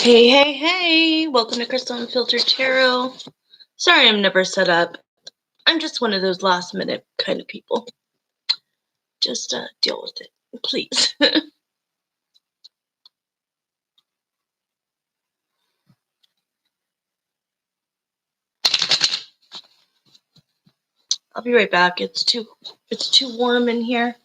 Hey, hey, hey! Welcome to Crystal Unfiltered Tarot. Sorry I'm never set up. I'm just one of those last minute kind of people. Just deal with it, please. I'll be right back. It's too warm in here.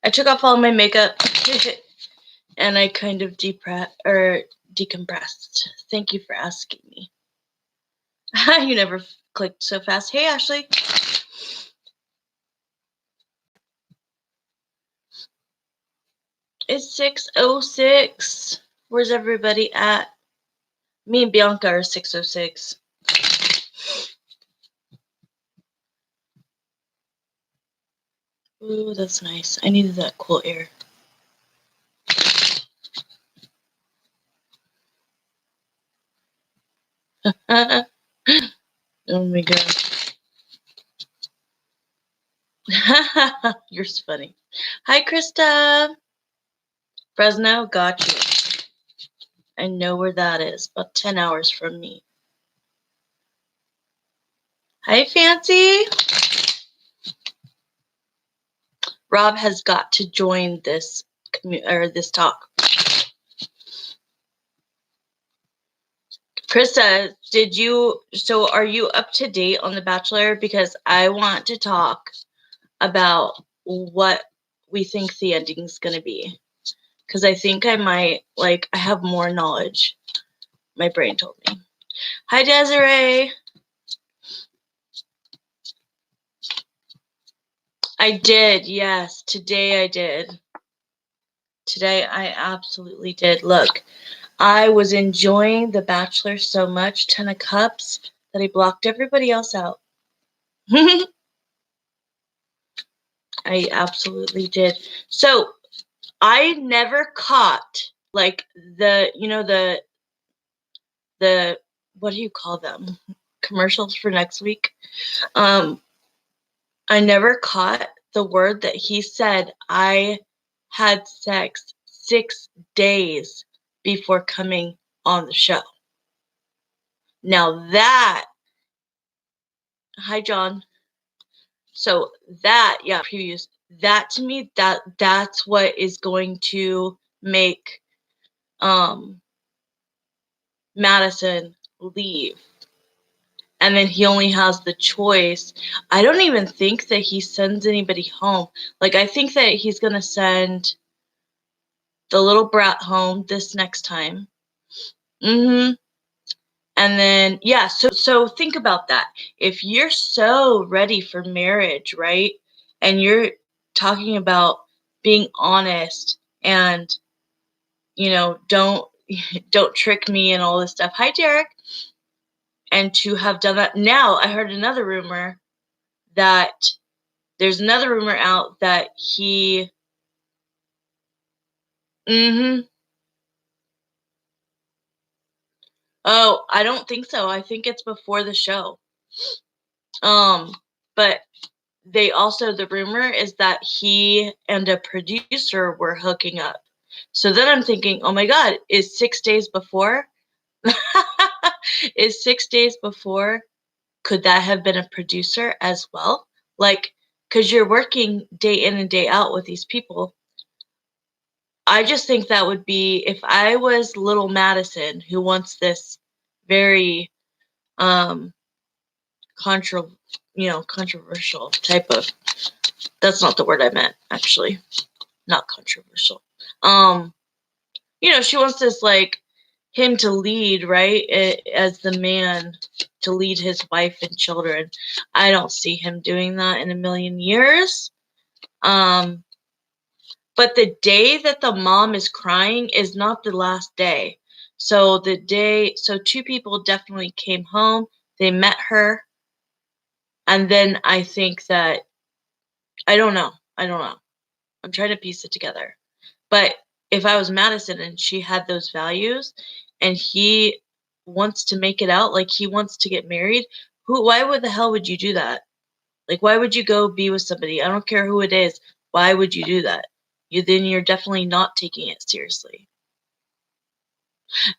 I took off all my makeup and I kind of decompressed. Thank you for asking me. You never clicked so fast. Hey, Ashley. It's 6:06. Where's everybody at? Me and Bianca are 6:06. Ooh, that's nice. I needed that cool air. Oh my god. You're funny. Hi, Krista. Fresno, got you. I know where that is. About 10 hours from me. Hi, Fancy. Rob has got to join this this talk. Krista, are you up to date on The Bachelor? Because I want to talk about what we think the ending's going to be. Because I think I have more knowledge. My brain told me. Hi, Desiree. I did, yes. Today I did. Today I absolutely did. Look, I was enjoying The Bachelor so much, 10 of Cups, that I blocked everybody else out. I absolutely did. So I never caught the what do you call them? Commercials for next week. I never caught the word that he said. I had sex 6 days before coming on the show. Now that, hi John. So that, previous, that to me, that's what is going to make Madison leave. And then he only has the choice. I don't even think that he sends anybody home. Like, I think that he's going to send the little brat home this next time. And then, so think about that. If you're so ready for marriage, right? And you're talking about being honest and, don't trick me and all this stuff. Hi, Derek. And to have done that. Now, I heard another rumor that there's another rumor out that he. Oh, I don't think so. I think it's before the show. But they also, the rumor is that he and a producer were hooking up. So then I'm thinking, oh my God, is 6 days before? Is 6 days before? Could that have been a producer as well? Like, because you're working day in and day out with these people. I just think that would be, if I was little Madison, who wants this very controversial type of, that's not the word I meant, actually. Not controversial. She wants this, like, him to lead, right, as the man to lead his wife and children. I don't see him doing that in a million years. But the day that the mom is crying is not the last day. So two people definitely came home. They met her. And then I think that, I don't know. I'm trying to piece it together. But if I was Madison and she had those values and he wants to make it out, like he wants to get married, why would the hell would you do that? Like, why would you go be with somebody? I don't care who it is. Why would you do that? You're definitely not taking it seriously.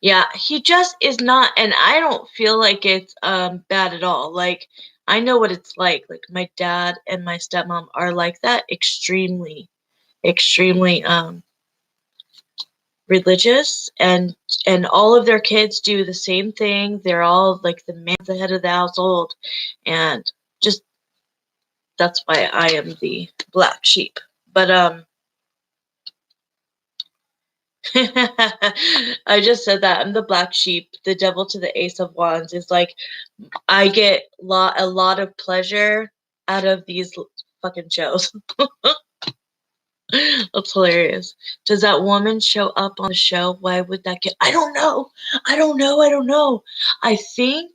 Yeah, he just is not, and I don't feel like it's bad at all. Like, I know what it's like. Like, my dad and my stepmom are like that, extremely, extremely religious, and all of their kids do the same thing. They're all like the man's the head of the household, and just that's why I am the black sheep. But I just said that I'm the black sheep. The devil to the ace of wands is like, I get a lot of pleasure out of these fucking shows. That's hilarious. Does that woman show up on the show? Why would that get? I don't know. I don't know. I think,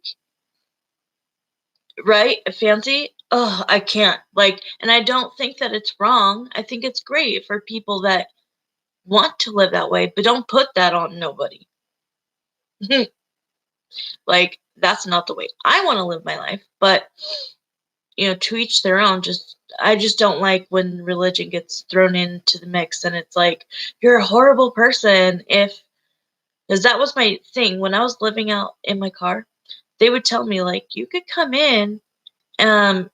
right? Fancy? Oh, I can't. Like, and I don't think that it's wrong. I think it's great for people that want to live that way, but don't put that on nobody. Like, that's not the way I want to live my life. But, to each their own. I just don't like when religion gets thrown into the mix and it's like, you're a horrible person because that was my thing. When I was living out in my car, they would tell me, like, you could come in, during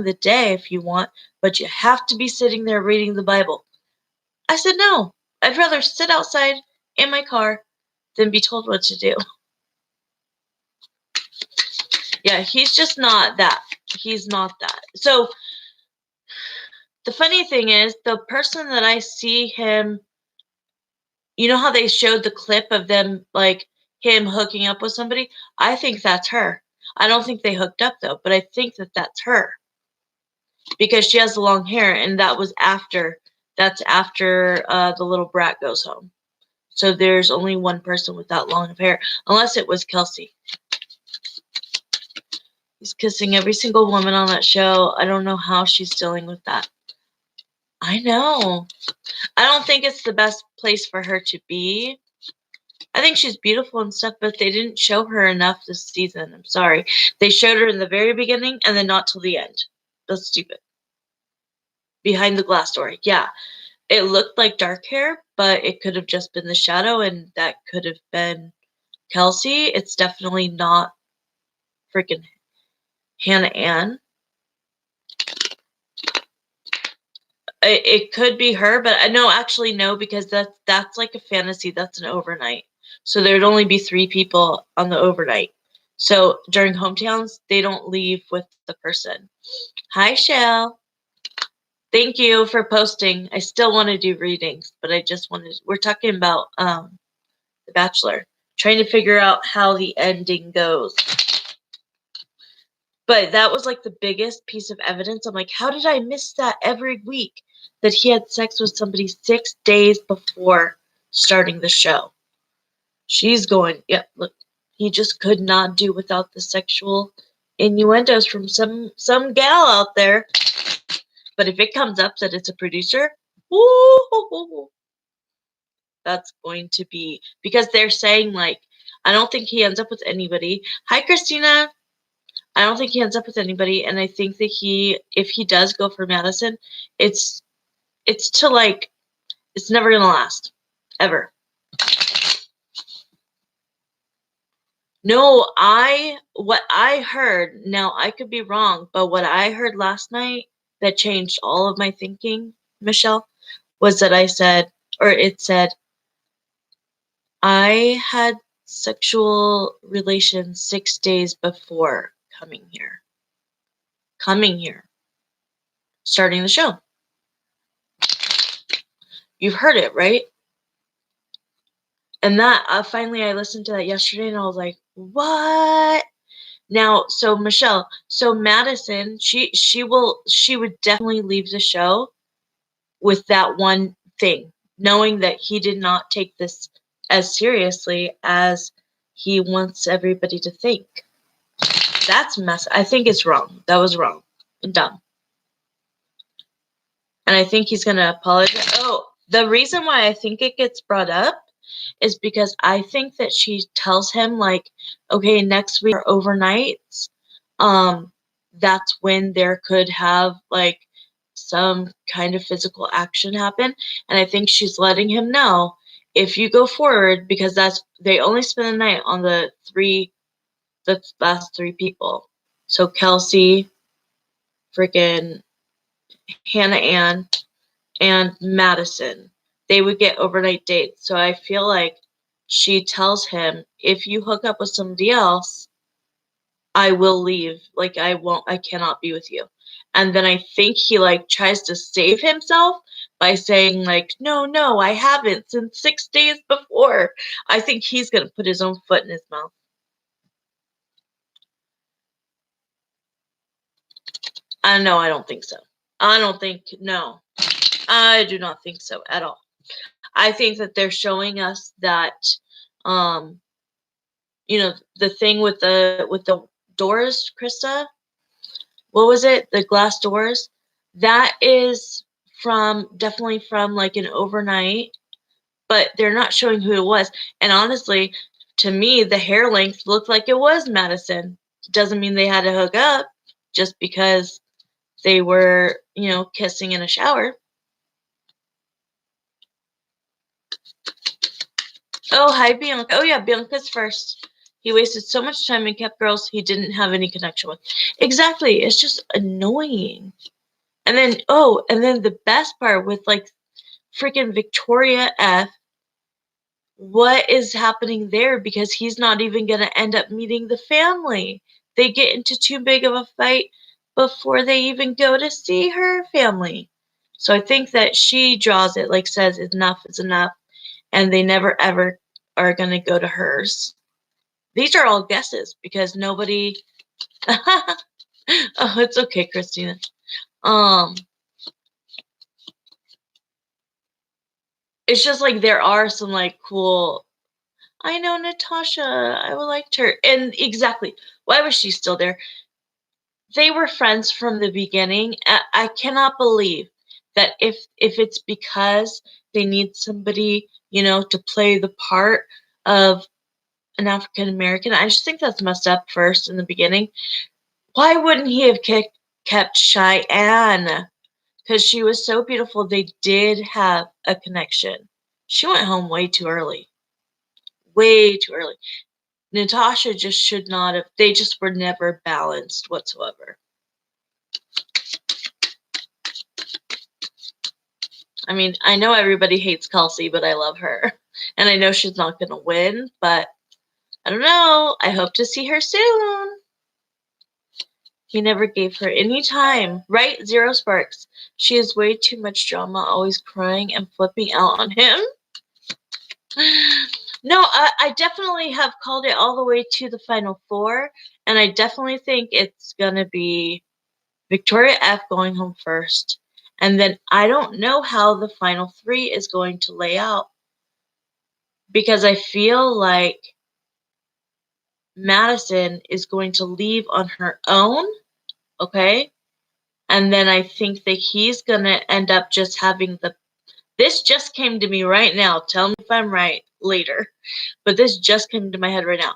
the day if you want, but you have to be sitting there reading the Bible. I said, no, I'd rather sit outside in my car than be told what to do. Yeah, he's just not that. He's not that. So the funny thing is, the person that I see him, you know how they showed the clip of them, like him hooking up with somebody? I think that's her. I don't think they hooked up though, but I think that that's her because she has the long hair, and that's after the little brat goes home. So there's only one person with that long of hair, unless it was Kelsey. He's kissing every single woman on that show. I don't know how she's dealing with that. I know. I don't think it's the best place for her to be. I think she's beautiful and stuff, but they didn't show her enough this season. I'm sorry. They showed her in the very beginning and then not till the end. That's stupid. Behind the glass door. Yeah. It looked like dark hair, but it could have just been the shadow, and that could have been Kelsey. It's definitely not freaking Hannah Ann. It could be her, but no, actually no, because that's like a fantasy. That's an overnight. So there'd only be 3 people on the overnight. So during hometowns, they don't leave with the person. Hi, Shell. Thank you for posting. I still want to do readings, but we're talking about The Bachelor, trying to figure out how the ending goes. But that was like the biggest piece of evidence. I'm like, how did I miss that every week? That he had sex with somebody 6 days before starting the show. She's going, yeah, look, he just could not do without the sexual innuendos from some gal out there. But if it comes up that it's a producer, woo, that's going to be, because they're saying, like, I don't think he ends up with anybody. Hi, Christina. I don't think he ends up with anybody, and I think that if he does go for Madison, it's to, like, it's never gonna last, ever. No, what I heard, now I could be wrong, but what I heard last night that changed all of my thinking, Michelle, was that it said, I had sexual relations 6 days before coming here, starting the show. You've heard it, right? And that finally I listened to that yesterday and I was like, what? Now, so Michelle, so Madison, she would definitely leave the show with that one thing, knowing that he did not take this as seriously as he wants everybody to think. That's mess. I think it's wrong. That was wrong and dumb. And I think he's gonna apologize. Oh, the reason why I think it gets brought up is because I think that she tells him like, okay, next week are overnights. That's when there could have like some kind of physical action happen. And I think she's letting him know if you go forward, because that's they only spend the night on the last three people. So Kelsey, freaking Hannah Ann, and Madison. They would get overnight dates. So I feel like she tells him, if you hook up with somebody else, I will leave. Like I cannot be with you. And then I think he like tries to save himself by saying like, no, I haven't since 6 days before. I think he's gonna put his own foot in his mouth. No, I don't think so. No. I do not think so at all. I think that they're showing us that um the thing with the doors, Krista, what was it? The glass doors? That is definitely from like an overnight, but they're not showing who it was. And honestly, to me, the hair length looked like it was Madison. Doesn't mean they had to hook up just because they were, kissing in a shower. Oh, hi, Bianca. Oh, yeah, Bianca's first. He wasted so much time and kept girls he didn't have any connection with. Exactly. It's just annoying. And then the best part with like freaking Victoria F. What is happening there? Because he's not even going to end up meeting the family. They get into too big of a fight before they even go to see her family. So I think that she draws it, like says enough is enough, and they never ever are going to go to hers. These are all guesses because nobody. Oh, it's okay, Christina. It's just like there are some like cool. I know Natasha. I liked her, and exactly why was she still there? They were friends from the beginning. I cannot believe that if it's because they need somebody, to play the part of an African American. I just think that's messed up first in the beginning. Why wouldn't he have kept Cheyenne? Because she was so beautiful. They did have a connection. She went home way too early. Way too early. Natasha just should not have. They just were never balanced whatsoever. I mean, I know everybody hates Kelsey, but I love her. And I know she's not going to win, but I don't know. I hope to see her soon. He never gave her any time. Right? Zero sparks. She has way too much drama, always crying and flipping out on him. No, I definitely have called it all the way to the final four, and I definitely think it's going to be Victoria F going home first. And then I don't know how the final three is going to lay out because I feel like Madison is going to leave on her own, okay? And then I think that he's going to end up just having this just came to me right now. Tell me if I'm right later. But this just came to my head right now.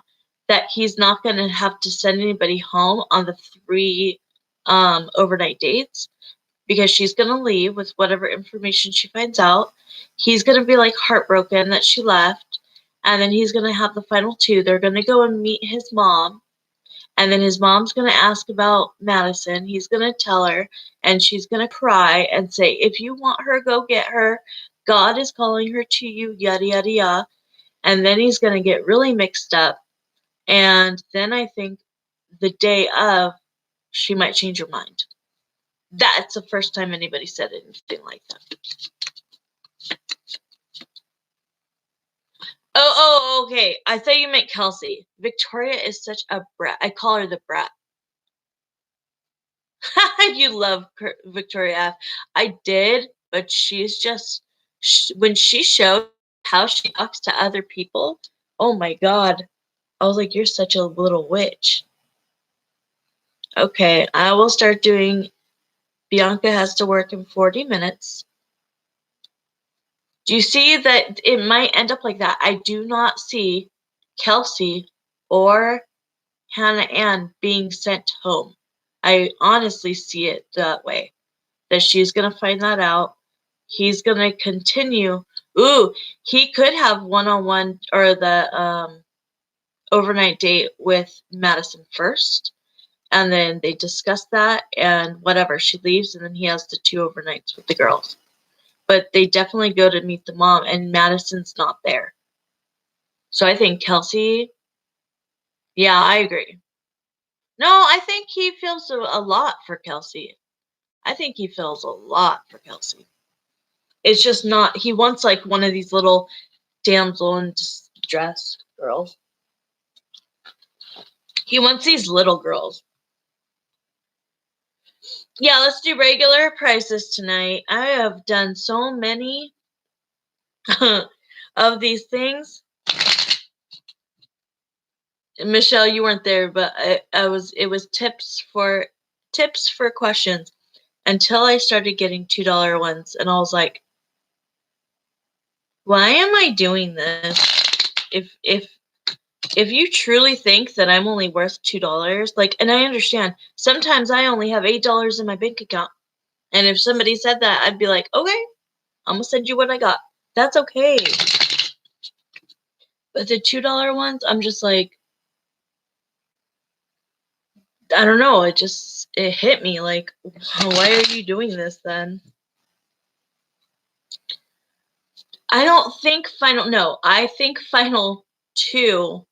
That he's not going to have to send anybody home on the three overnight dates because she's going to leave with whatever information she finds out. He's going to be like heartbroken that she left. And then he's going to have the final two. They're going to go and meet his mom. And then his mom's going to ask about Madison. He's going to tell her, and she's going to cry and say, if you want her, go get her. God is calling her to you, yada, yada, yada. And then he's going to get really mixed up. And then I think the day of, she might change her mind. That's the first time anybody said anything like that. Okay. I thought you meant Kelsey. Victoria is such a brat. I call her the brat. You love Victoria F. I did, but she's just when she showed how she talks to other people. Oh my god! I was like, you're such a little witch. Okay, I will start doing. Bianca has to work in 40 minutes. Do you see that it might end up like that? I do not see Kelsey or Hannah Ann being sent home. I honestly see it that way. That she's going to find that out. He's going to continue. Ooh, he could have one-on-one or the overnight date with Madison first. And then they discuss that and whatever. She leaves and then he has the 2 overnights with the girls. But they definitely go to meet the mom and Madison's not there. So I think Kelsey, yeah, I agree. No, I think he feels a lot for Kelsey. I think he feels a lot for Kelsey. It's just not, he wants like one of these little damsel in distress girls. He wants these little girls. Yeah, let's do regular prices tonight. I have done so many of these things. Michelle, you weren't there, but it was tips for questions until I started getting $2 ones, and I was like, why am I doing this? If you truly think that I'm only worth $2, like, and I understand, sometimes I only have $8 in my bank account. And if somebody said that, I'd be like, okay, I'm gonna send you what I got. That's okay. But the $2 ones, I'm just like, I don't know, it hit me like, why are you doing this then? I think final 2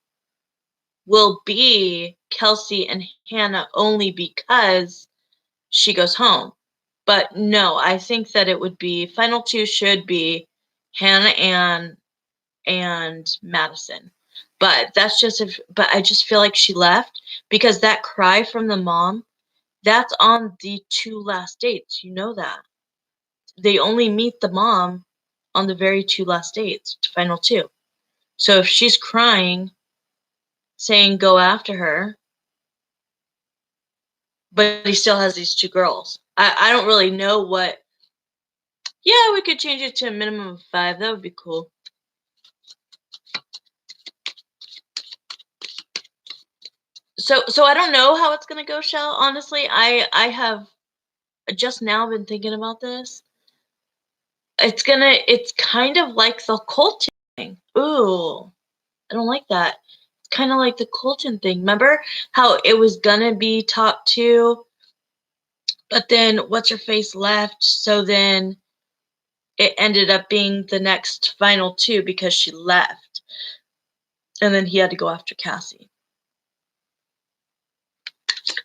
will be Kelsey and Hannah only because she goes home. But no, I think that it would be final 2 should be Hannah and Madison. But that's just but I just feel like she left because that cry from the mom, that's on the 2 last dates. You know that. They only meet the mom on the very 2 last dates, final 2. So if she's crying, saying go after her, but he still has these 2 girls. I don't really know what. Yeah, we could change it to a minimum of 5. That would be cool. So I don't know how it's gonna go, Shell. Honestly, I have just now been thinking about this. It's kind of like the Colton thing. Ooh, I don't like that. It's kind of like the Colton thing. Remember how it was gonna be top 2, but then what's her face left, so then it ended up being the next final 2 because she left, and then he had to go after Cassie.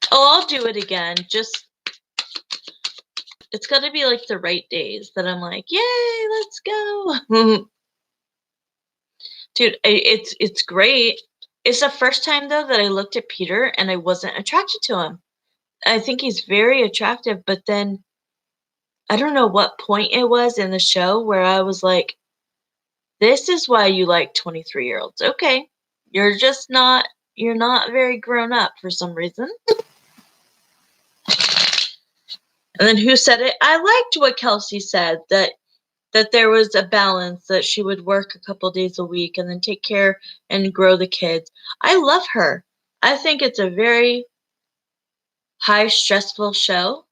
Oh, I'll do it again. Just it's got to be like the right days that I'm like, yay, let's go. Dude, it's great. It's the first time though that I looked at Peter and I wasn't attracted to him. I think he's very attractive, but then I don't know what point it was in the show where I was like, this is why you like 23-year-olds. Okay. You're not very grown up for some reason. And then who said it? I liked what Kelsey said, that there was a balance, that she would work a couple days a week and then take care and grow the kids. I love her. I think it's a very high stressful show.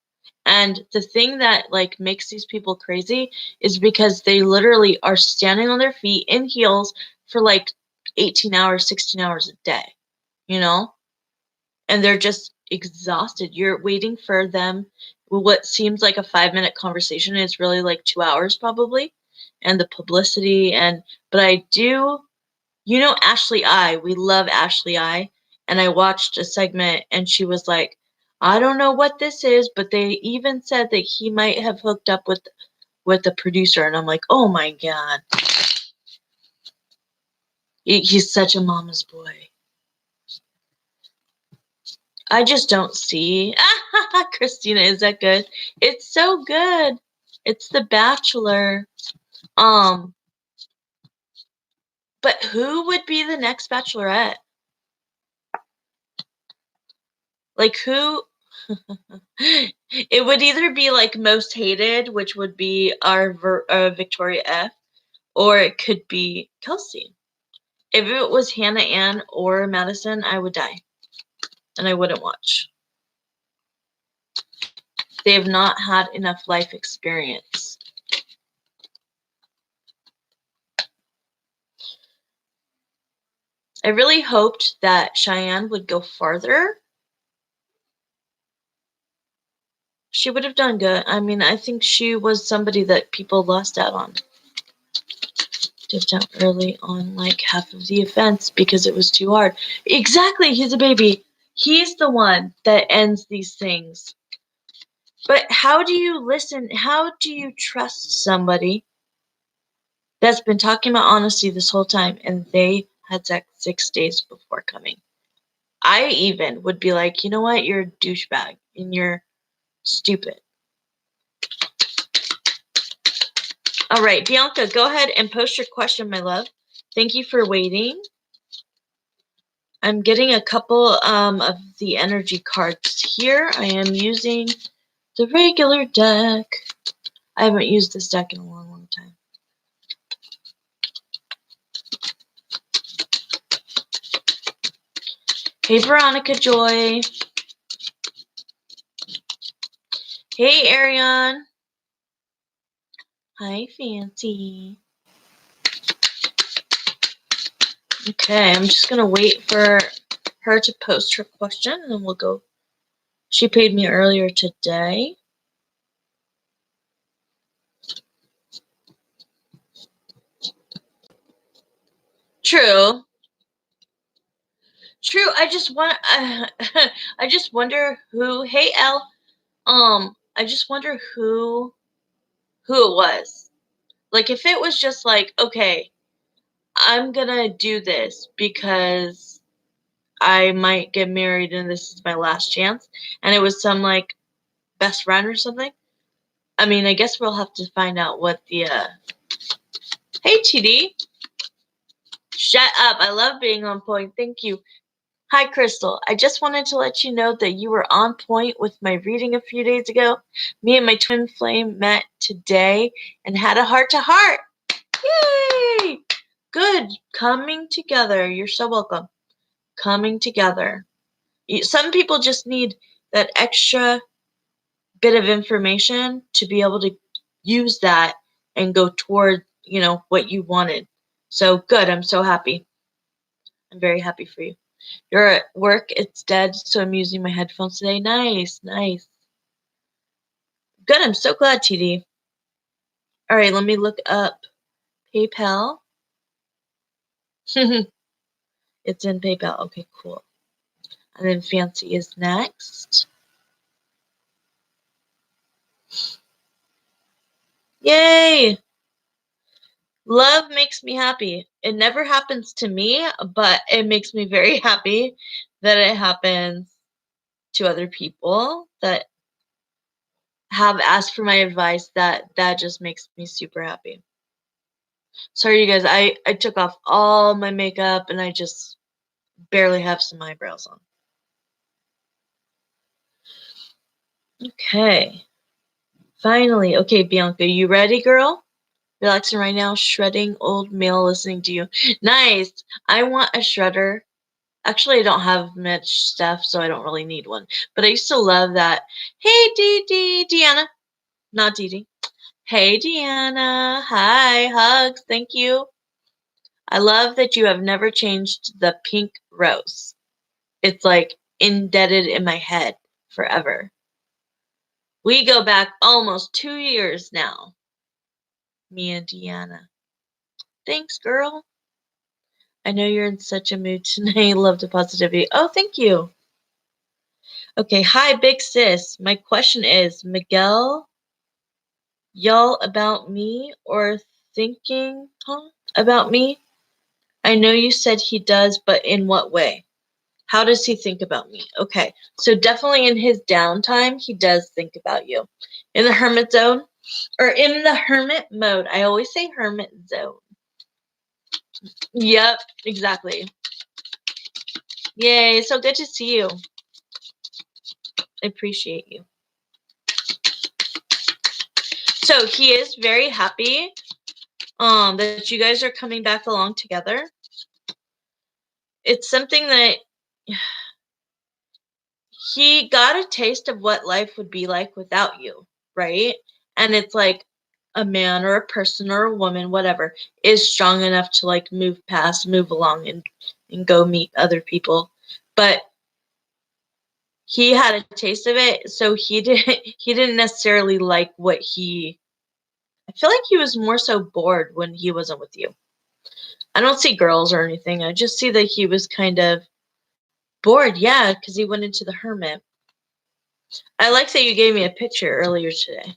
And the thing that like makes these people crazy is because they literally are standing on their feet in heels for like 18 hours, 16 hours a day, you know? And they're just exhausted. You're waiting for them. What seems like a 5-minute conversation is really like 2 hours probably. And the publicity but I do, Ashley I, we love Ashley I. And I watched a segment and she was like, I don't know what this is, but they even said that he might have hooked up with the producer. And I'm like, oh my God. He's such a mama's boy. I just don't see. Christina, is that good? It's so good. It's The Bachelor. Um, but who would be the next Bachelorette? Like who? It would either be like most hated, which would be our Victoria F, or it could be Kelsey. If it was Hannah Ann or Madison, I would die, and I wouldn't watch. They have not had enough life experience. I really hoped that Cheyenne would go farther. She would have done good. I mean, I think she was somebody that people lost out on. Dipped out early on like half of the offense because it was too hard. Exactly, he's a baby. He's the one that ends these things. But how do you listen? How do you trust somebody that's been talking about honesty this whole time and they had sex 6 days before coming? I even would be like, you know what? You're a douchebag and you're stupid. All right, Bianca, go ahead and post your question, my love. Thank you for waiting. I'm getting a couple of the energy cards here. I am using the regular deck. I haven't used this deck in a long, long time. Hey, Veronica Joy. Hey, Ariane. Hi, Fancy. Okay, I'm just going to wait for her to post her question, and then we'll go. She paid me earlier today. True. True. I just want. I just wonder who. Hey, Elle. I just wonder who it was. Like, if it was just like, okay, I'm gonna do this because I might get married and this is my last chance, and it was some like best friend or something. I mean, I guess we'll have to find out what the. Hey, TD. Shut up. I love being on point. Thank you. Hi, Crystal. I just wanted to let you know that you were on point with my reading a few days ago. Me and my twin flame met today and had a heart-to-heart. Yay! Good. Coming together. You're so welcome. Coming together. Some people just need that extra bit of information to be able to use that and go toward, what you wanted. So good. I'm so happy. I'm very happy for you. You're at work. It's dead, so I'm using my headphones today. Nice, nice. Good. I'm so glad, TD. All right, let me look up PayPal. It's in PayPal. Okay, cool. And then Fancy is next. Yay! Love makes me happy. It never happens to me, but it makes me very happy that it happens to other people that have asked for my advice. That just makes me super happy. Sorry, you guys. I took off all my makeup and I just barely have some eyebrows on. Okay. Finally. Okay, Bianca, you ready, girl? Relaxing right now, shredding old mail, listening to you. Nice. I want a shredder. Actually, I don't have much stuff, so I don't really need one. But I used to love that. Hey, Deanna. Not Dee. Hey, Deanna. Hi, hugs. Thank you. I love that you have never changed the pink rose. It's like indebted in my head forever. We go back almost 2 years now. Me and Deanna. Thanks, girl. I know you're in such a mood tonight. Love the positivity. Oh, thank you. Okay, hi, big sis. My question is, Miguel, y'all about me or thinking about me? I know you said he does, but in what way? How does he think about me? Okay, so definitely in his downtime, he does think about you. In the hermit zone, or in the hermit mode. I always say hermit zone. Yep, exactly. Yay, so good to see you. I appreciate you. So he is very happy that you guys are coming back along together. It's something that he got a taste of what life would be like without you, right? And it's like a man or a person or a woman, whatever, is strong enough to like move past, move along and go meet other people. But he had a taste of it, so he didn't necessarily like what he I feel like he was more so bored when he wasn't with you. I don't see girls or anything. I just see that he was kind of bored, yeah, because he went into the hermit. I like that you gave me a picture earlier today.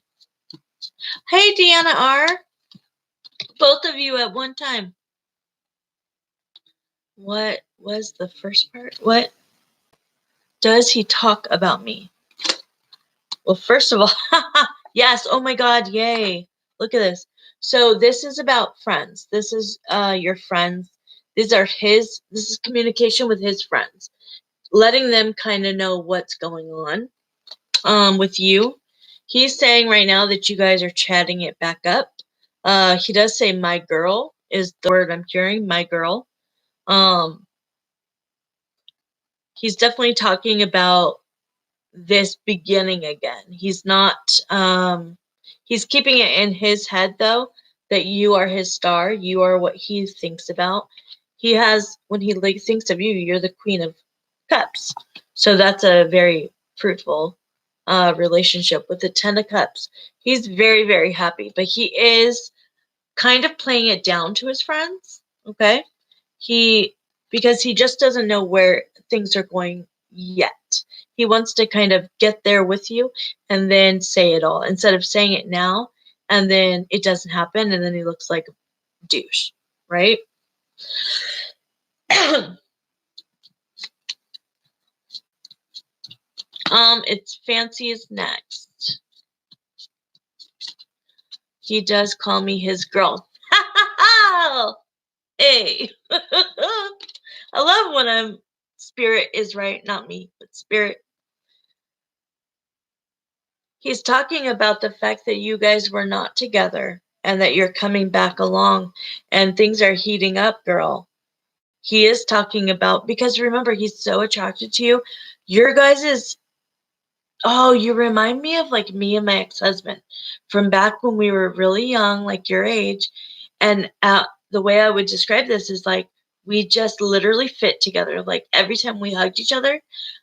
Hey, Deanna R. Both of you at one time. What was the first part? What does he talk about me? Well, first of all, yes. Oh my God, yay. Look at this. So this is about friends. This is your friends. This is communication with his friends. Letting them kind of know what's going on with you. He's saying right now that you guys are chatting it back up. He does say my girl is the word I'm hearing, my girl. He's definitely talking about this beginning again. He's not he's keeping it in his head though that you are his star, you are what he thinks about. He has when he like thinks of you, you're the queen of cups. So that's a very fruitful relationship with the 10 of cups. He's very very happy, but he is kind of playing it down to his friends, okay? He because he just doesn't know where things are going yet. He wants to kind of get there with you and then say it all instead of saying it now and then it doesn't happen and then he looks like a douche, right? It's Fancy is next. He does call me his girl. Hey. I love when spirit is right, not me, but spirit. He's talking about the fact that you guys were not together and that you're coming back along and things are heating up, girl. He is talking about, because remember, he's so attracted to you. Your guys is, oh, you remind me of like me and my ex-husband from back when we were really young, like your age. And the way I would describe this is like, we just literally fit together. Like every time we hugged each other,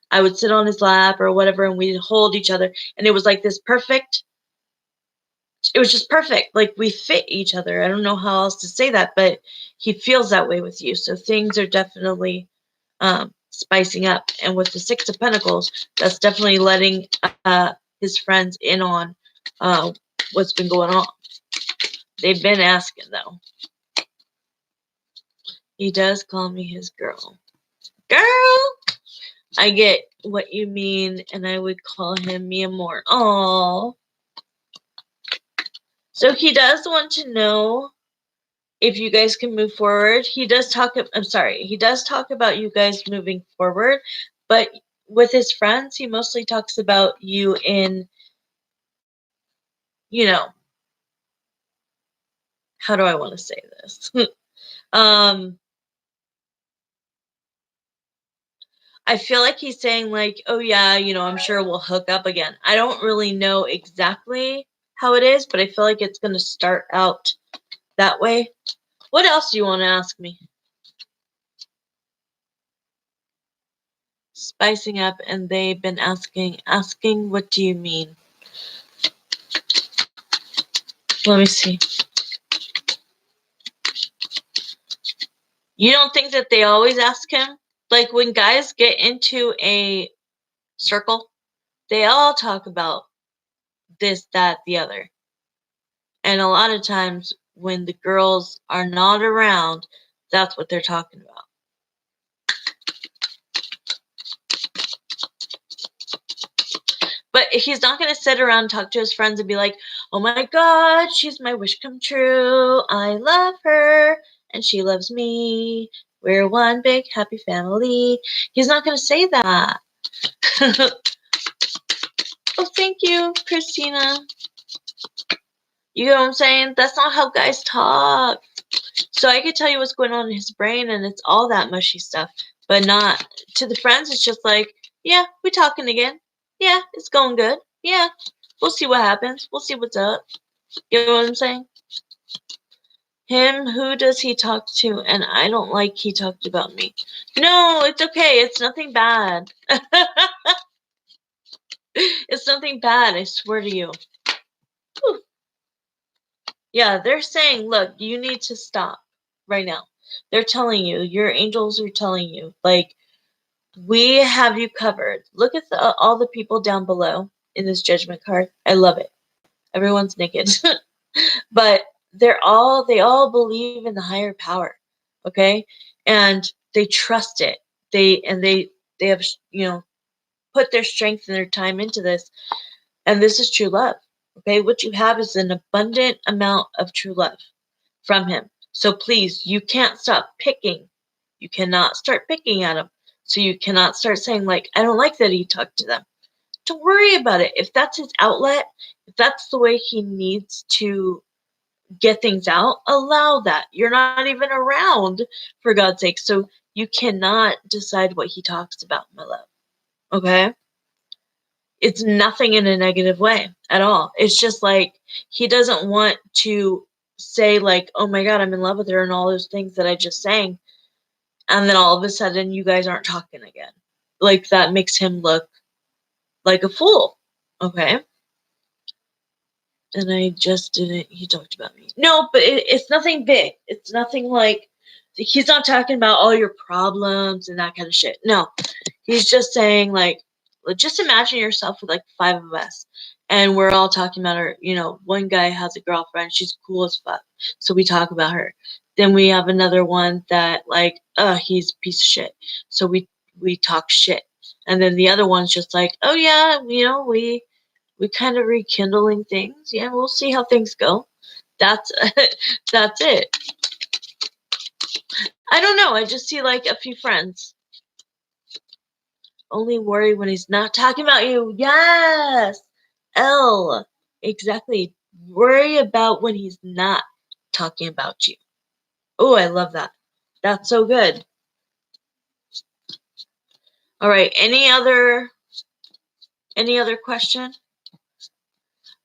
I would sit on his lap or whatever, and we'd hold each other. And it was like this perfect, it was just perfect. Like we fit each other. I don't know how else to say that, but he feels that way with you. So things are definitely spicing up. And with the Six of Pentacles, that's definitely letting his friends in on what's been going on. They've been asking though. He does call me his girl. Girl! I get what you mean, and I would call him mi amor. Aww. So he does want to know if you guys can move forward. He does talk, I'm sorry, he does talk about you guys moving forward, but with his friends, he mostly talks about you in, you know, how do I want to say this? I feel like he's saying like, oh yeah, I'm sure we'll hook up again. I don't really know exactly how it is, but I feel like it's going to start out that way. What else do you want to ask me? Spicing up, and they've been asking, what do you mean? Let me see. You don't think that they always ask him? Like when guys get into a circle, they all talk about this, that, the other. And a lot of times when the girls are not around, That's what they're talking about. But he's not going to sit around and talk to his friends and be like, oh my God, she's my wish come true. I love her and she loves me. We're one big happy family. He's not going to say that. Oh, thank you, Christina. You know what I'm saying? That's not how guys talk. So I could tell you what's going on in his brain, and it's all that mushy stuff. But not to the friends. It's just like, yeah, we're talking again. Yeah, it's going good. Yeah, we'll see what happens. We'll see what's up. You know what I'm saying? Him, who does he talk to? And I don't like he talked about me. No, it's okay. It's nothing bad. It's nothing bad, I swear to you. Whew. Yeah, they're saying, look, you need to stop right now. They're telling you, your angels are telling you, like, we have you covered. Look at all the people down below in this judgment card. I love it. Everyone's naked. But they all believe in the higher power. Okay? And they trust it. They have, put their strength and their time into this. And this is true love. Okay? What you have is an abundant amount of true love from him. So please, you can't stop picking. You cannot start picking at him. So you cannot start saying, like, I don't like that he talked to them. Don't worry about it. If that's his outlet, if that's the way he needs to get things out, allow that. You're not even around, for God's sake. So you cannot decide what he talks about, my love. Okay? It's nothing in a negative way at all. It's just like he doesn't want to say, like, oh my God, I'm in love with her and all those things that I just sang. And then all of a sudden you guys aren't talking again. Like, that makes him look like a fool. Okay? And I just didn't, he talked about me. No, but it's nothing big. It's nothing like, he's not talking about all your problems and that kind of shit. No, he's just saying, like, just imagine yourself with like 5 of us. And we're all talking about her. One guy has a girlfriend. She's cool as fuck. So we talk about her. Then we have another one that, like, he's a piece of shit. So we talk shit. And then the other one's just like, oh yeah, we kind of rekindling things. Yeah, we'll see how things go. That's that's it. I don't know. I just see like a few friends. Only worry when he's not talking about you. Yes. L. Exactly. Worry about when he's not talking about you. Oh, I love that. That's so good. All right. Any other question?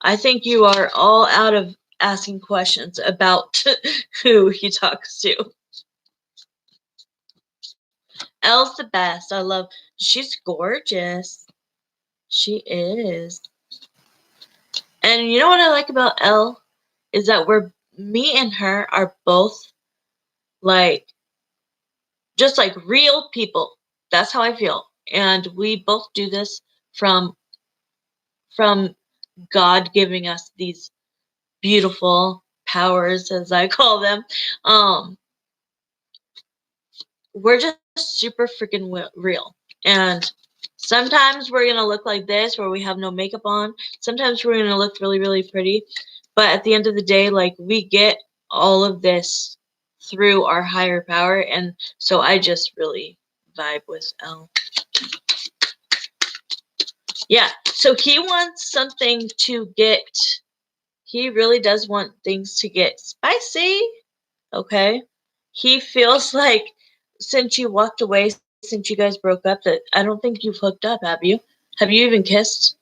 I think you are all out of asking questions about who he talks to. Elle's the best. I love. She's gorgeous. She is. And you know what I like about Elle is that me and her are both like just like real people. That's how I feel. And we both do this from God giving us these beautiful powers, as I call them. We're just super freaking real. And sometimes we're going to look like this where we have no makeup on. Sometimes we're going to look really, really pretty. But at the end of the day, like, we get all of this through our higher power. And so I just really vibe with Elle. Yeah, so he wants something to get, he really does want things to get spicy. Okay? He feels like since you walked away, since you guys broke up, that I don't think you've hooked up, have you? Have you even kissed?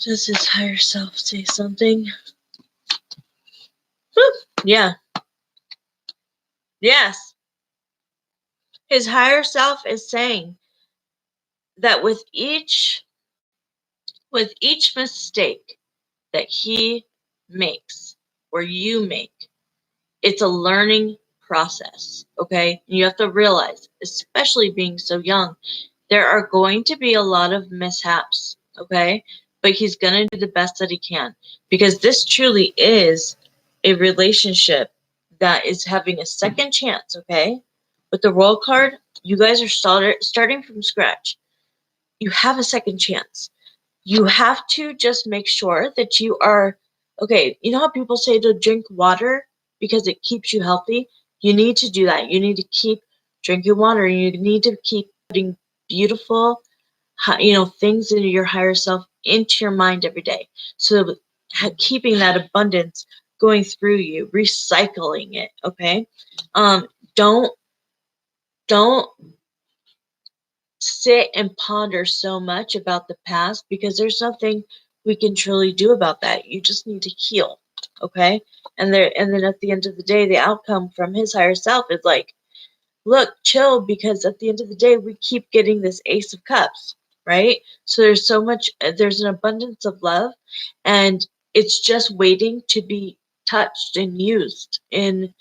Does his higher self say something? Woo. Yeah. Yes. His higher self is saying that with each mistake that he makes or you make, it's a learning process, okay? And you have to realize, especially being so young, There are going to be a lot of mishaps, okay? But he's going to do the best that he can, because this truly is a relationship that is having a second chance, okay? With the World card, you guys are starting from scratch. You have a second chance. You have to just make sure that you are okay. You know how people say to drink water because it keeps you healthy? You need to do that. You need to keep drinking water. You need to keep putting beautiful, things into your higher self, into your mind every day. So keeping that abundance going through you, recycling it. Okay. Um, don't don't sit and ponder so much about the past, because there's nothing we can truly do about that. You just need to heal, okay? And then at the end of the day, the outcome from his higher self is like, look, chill, because at the end of the day, we keep getting this Ace of Cups, right? So there's an abundance of love, and it's just waiting to be touched and used in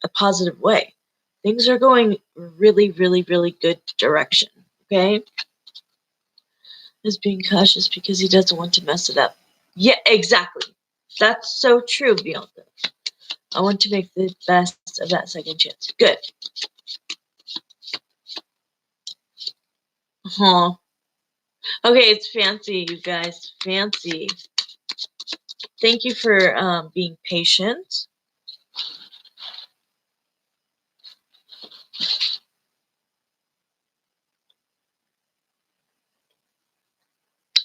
a positive way. Things are going really, really, really good direction. Okay? Is being cautious because he doesn't want to mess it up. Yeah, exactly. That's so true, Bianca. I want to make the best of that second chance. Good. Huh. Okay, it's fancy, you guys. Fancy. Thank you for being patient.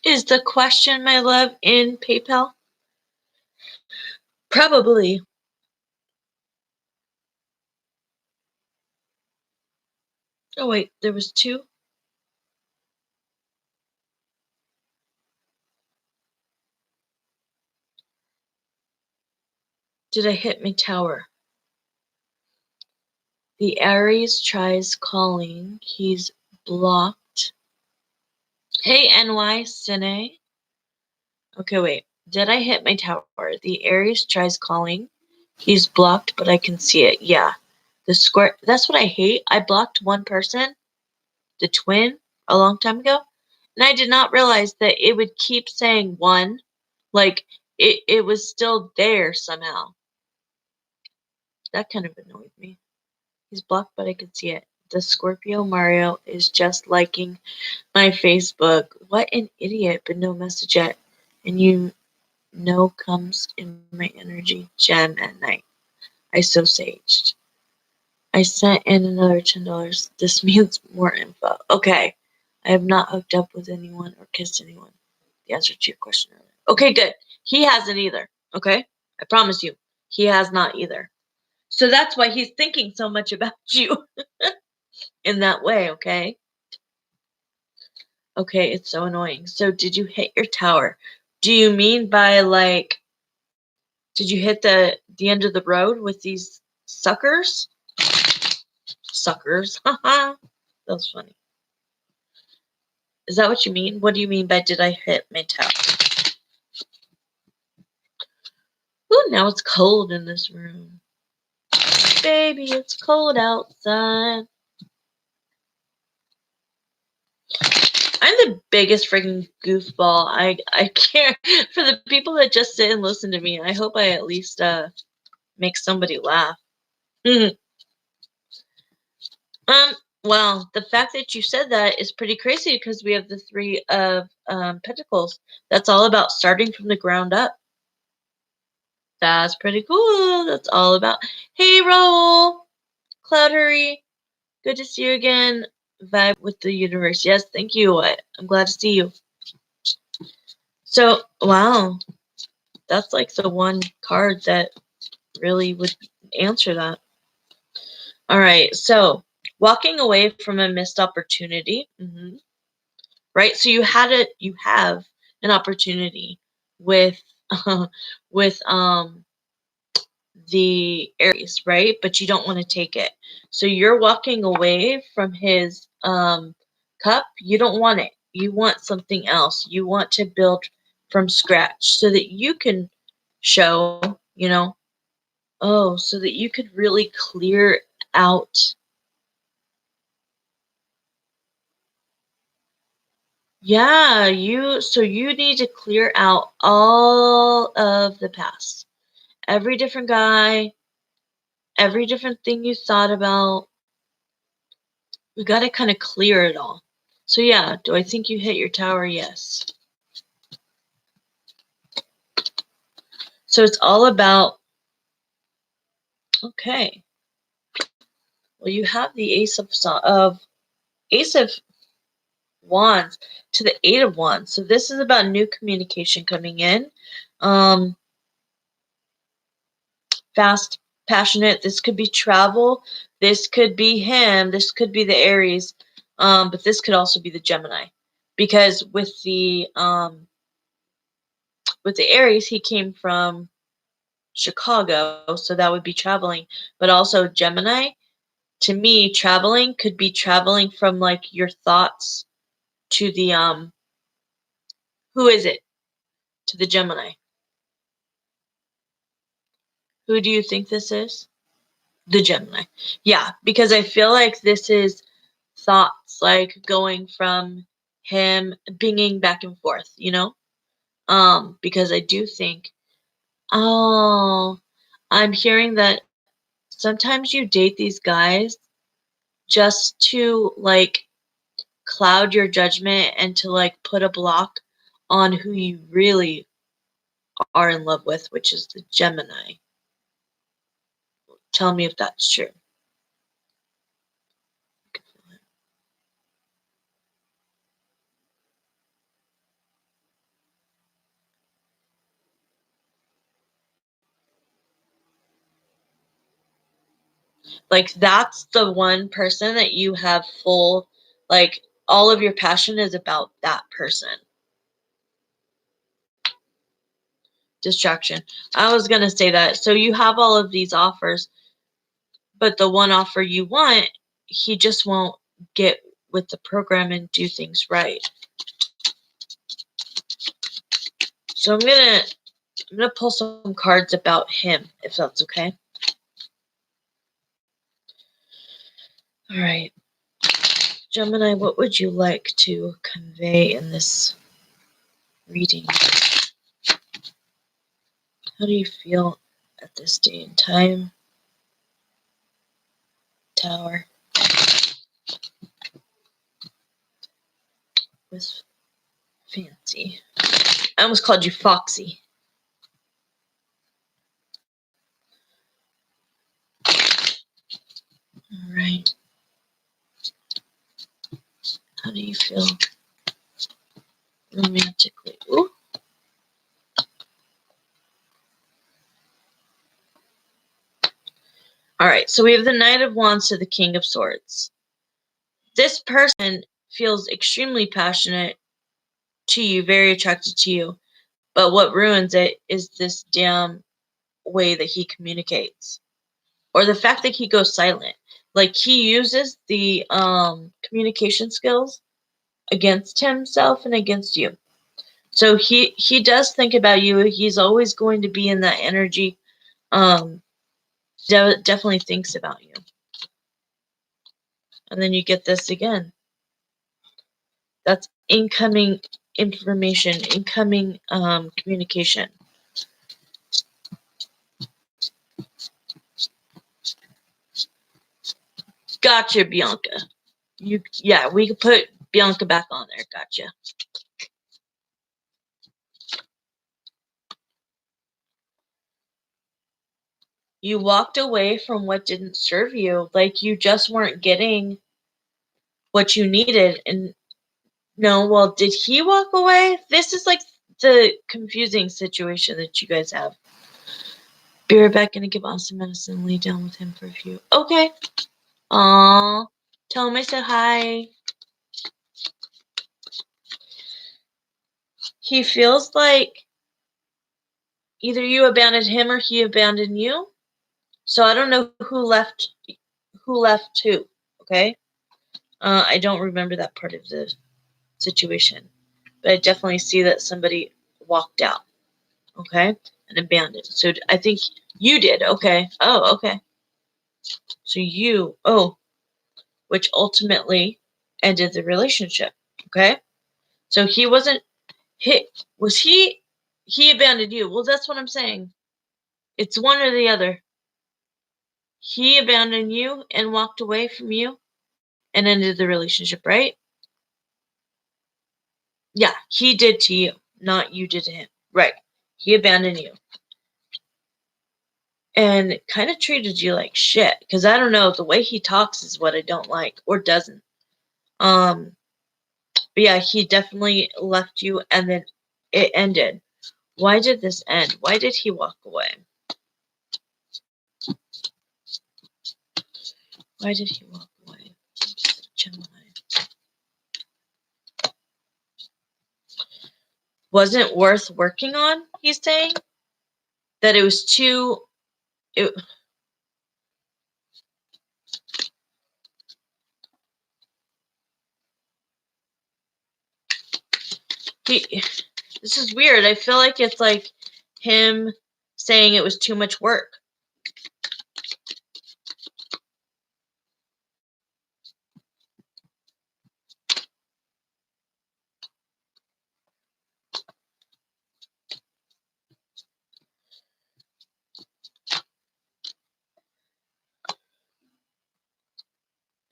Is the question, my love, in PayPal? Probably. Oh, wait, there was two? Did I hit my tower? The Aries tries calling. He's blocked. Hey, NY, Sine. Okay, wait. Did I hit my tower? The Aries tries calling. He's blocked, but I can see it. Yeah. The square. That's what I hate. I blocked one person, the twin, a long time ago. And I did not realize that it would keep saying one. Like, it was still there somehow. That kind of annoyed me. He's blocked, but I can see it. The Scorpio Mario is just liking my Facebook. What an idiot, but no message yet. And you know comes in my energy gem at night. I so saged. I sent in another $10. This means more info. Okay. I have not hooked up with anyone or kissed anyone. The answer to your question earlier. Okay, good. He hasn't either. Okay? I promise you. He has not either. So that's why he's thinking so much about you in that way, okay? Okay, it's so annoying. So did you hit your tower? Do you mean by like, did you hit the end of the road with these suckers? Suckers. Haha. That was funny. Is that what you mean? What do you mean by did I hit my tower? Ooh, now it's cold in this room. Baby, it's cold outside. I'm the biggest freaking goofball. I can't. For the people that just sit and listen to me, I hope I at least make somebody laugh. Well, the fact that you said that is pretty crazy, because we have the Three of Pentacles. That's all about starting from the ground up. That's pretty cool. That's all about. Hey, Raul, Cloud Hurry, good to see you again. Vibe with the universe. Yes, thank you. I'm glad to see you. So, wow, that's like the one card that really would answer that. All right, so walking away from a missed opportunity. Right? So you have an opportunity with with the Aries, right? But you don't want to take it. So you're walking away from his cup. You don't want it. You want something else. You want to build from scratch so that you can show, so that you could really clear out Yeah, so you need to clear out all of the past. Every different guy, every different thing you thought about. We got to kind of clear it all. So yeah, do I think you hit your tower? Yes. So it's all about, okay. Well, you have the Ace of Wands to the Eight of Wands. So this is about new communication coming in. Fast, passionate. This could be travel. This could be him. This could be the Aries. But this could also be the Gemini. Because with the Aries, he came from Chicago, so that would be traveling. But also Gemini, to me, traveling could be traveling from like your thoughts to the who is it? To the Gemini. Who do you think this is? The Gemini. Yeah, because I feel like this is thoughts like going from him binging back and forth, you know? Because I do think, oh, I'm hearing that sometimes you date these guys just to like cloud your judgment and to like put a block on who you really are in love with, which is the Gemini. Tell me if that's true. Like that's the one person that you have full, like all of your passion is about that person. Distraction. I was going to say that. So you have all of these offers, but the one offer you want, he just won't get with the program and do things right. So I'm gonna pull some cards about him, if that's okay. All right. Gemini, what would you like to convey in this reading? How do you feel at this day and time? Tower. With fancy. I almost called you Foxy. All right. How do you feel romantically? Ooh. All right, so we have the Knight of Wands to the King of Swords. This person feels extremely passionate to you, very attracted to you, but what ruins it is this damn way that he communicates, or the fact that he goes silent. Like he uses the communication skills against himself and against you. So he does think about you. He's always going to be in that energy. Definitely thinks about you. And then you get this again. That's incoming information, incoming communication. Gotcha, Bianca. Yeah, we could put Bianca back on there. Gotcha. You walked away from what didn't serve you. Like you just weren't getting what you needed. And no, well, did he walk away? This is like the confusing situation that you guys have. Be right back, gonna give Austin medicine and lay down with him for a few. Okay. Aww. Tell him I said hi. He feels like either you abandoned him or he abandoned you. So I don't know who left who, okay? I don't remember that part of the situation. But I definitely see that somebody walked out, okay? And abandoned. So I think you did, okay. Oh, okay. So which ultimately ended the relationship, okay? So he wasn't hit. Was he? He abandoned you. Well, that's what I'm saying. It's one or the other. He abandoned you and walked away from you and ended the relationship, right? Yeah, he did to you, not you did to him. Right. He abandoned you. And kind of treated you like shit. Because I don't know, the way he talks is what I don't like, or doesn't. But yeah, he definitely left you and then it ended. Why did this end? Why did he walk away? Why did he walk away? Gemini. Wasn't worth working on, he's saying? That it was too... It, this is weird. I feel like it's like him saying it was too much work.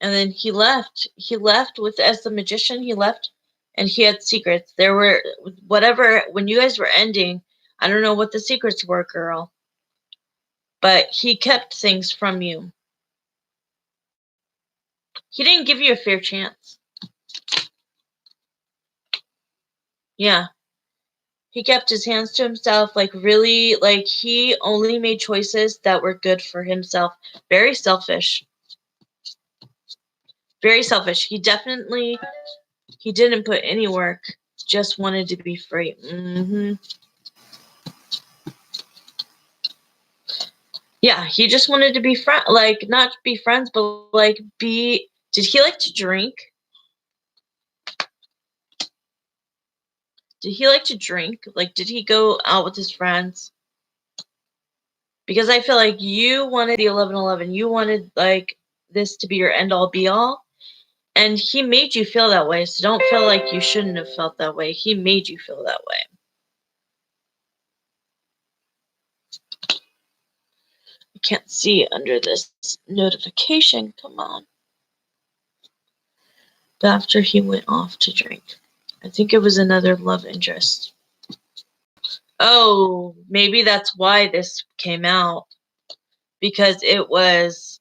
And then he left. He left with, as the magician, he left and he had secrets. There were, whatever, when you guys were ending, I don't know what the secrets were, girl. But he kept things from you. He didn't give you a fair chance. Yeah. He kept his hands to himself, like really, like he only made choices that were good for himself. Very selfish. Very selfish. He didn't put any work. Just wanted to be free. Yeah, he just wanted to be like not be friends, but like be. Did he like to drink? Did he like to drink? Like, did he go out with his friends? Because I feel like you wanted the 11-11. You wanted like this to be your end all be all. And he made you feel that way. So don't feel like you shouldn't have felt that way. He made you feel that way. I can't see under this notification. Come on. But after he went off to drink. I think it was another love interest. Oh, maybe that's why this came out. Because it was,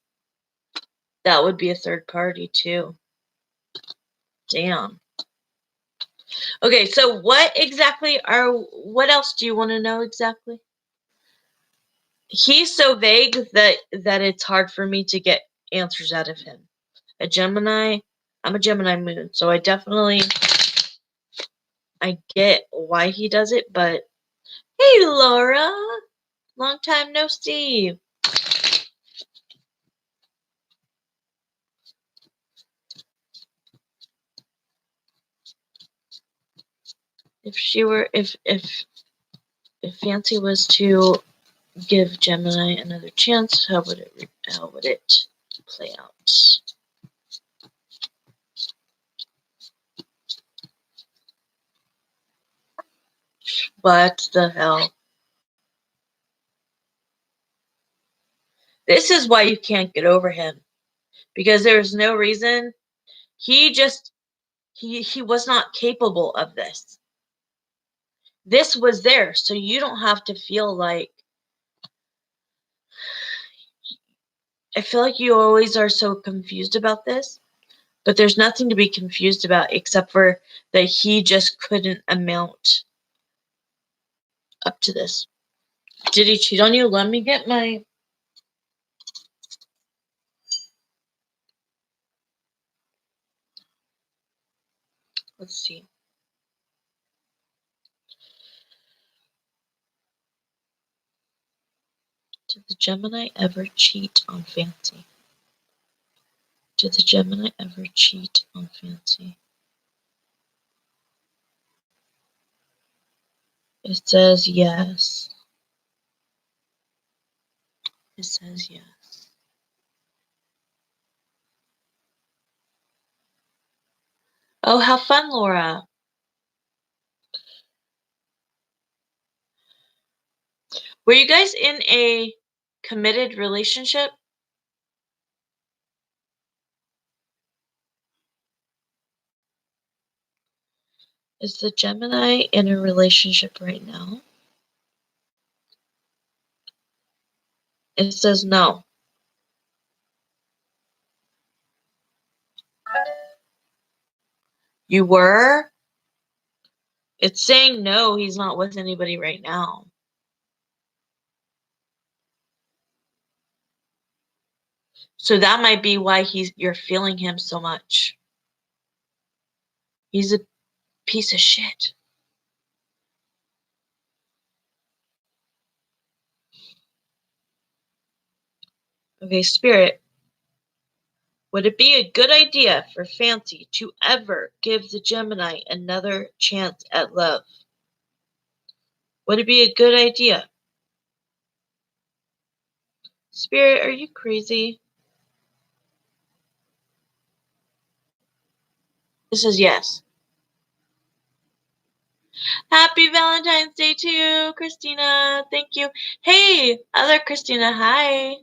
that would be a third party too. Damn. Okay, so what else do you want to know exactly? He's so vague that it's hard for me to get answers out of him. I'm a Gemini moon, so I get why he does it, but hey Laura, long time no see. If Fancy was to give Gemini another chance, how would it play out? What the hell? This is why you can't get over him. Because there's no reason. He was not capable of this. This was there, so you don't have to feel like... I feel like you always are so confused about this, but there's nothing to be confused about except for that he just couldn't amount up to this. Did he cheat on you? Let me get my... Let's see. Did the Gemini ever cheat on Fancy? Did the Gemini ever cheat on Fancy? It says yes. It says yes. Oh, how fun, Laura. Were you guys in a committed relationship? Is the Gemini in a relationship right now? It says no. You were? It's saying no, he's not with anybody right now. So that might be why you're feeling him so much. He's a piece of shit. Okay, Spirit. Would it be a good idea for Fancy to ever give the Gemini another chance at love? Would it be a good idea? Spirit, are you crazy? This is yes. Happy Valentine's Day to you, Christina. Thank you. Hey, other Christina, hi.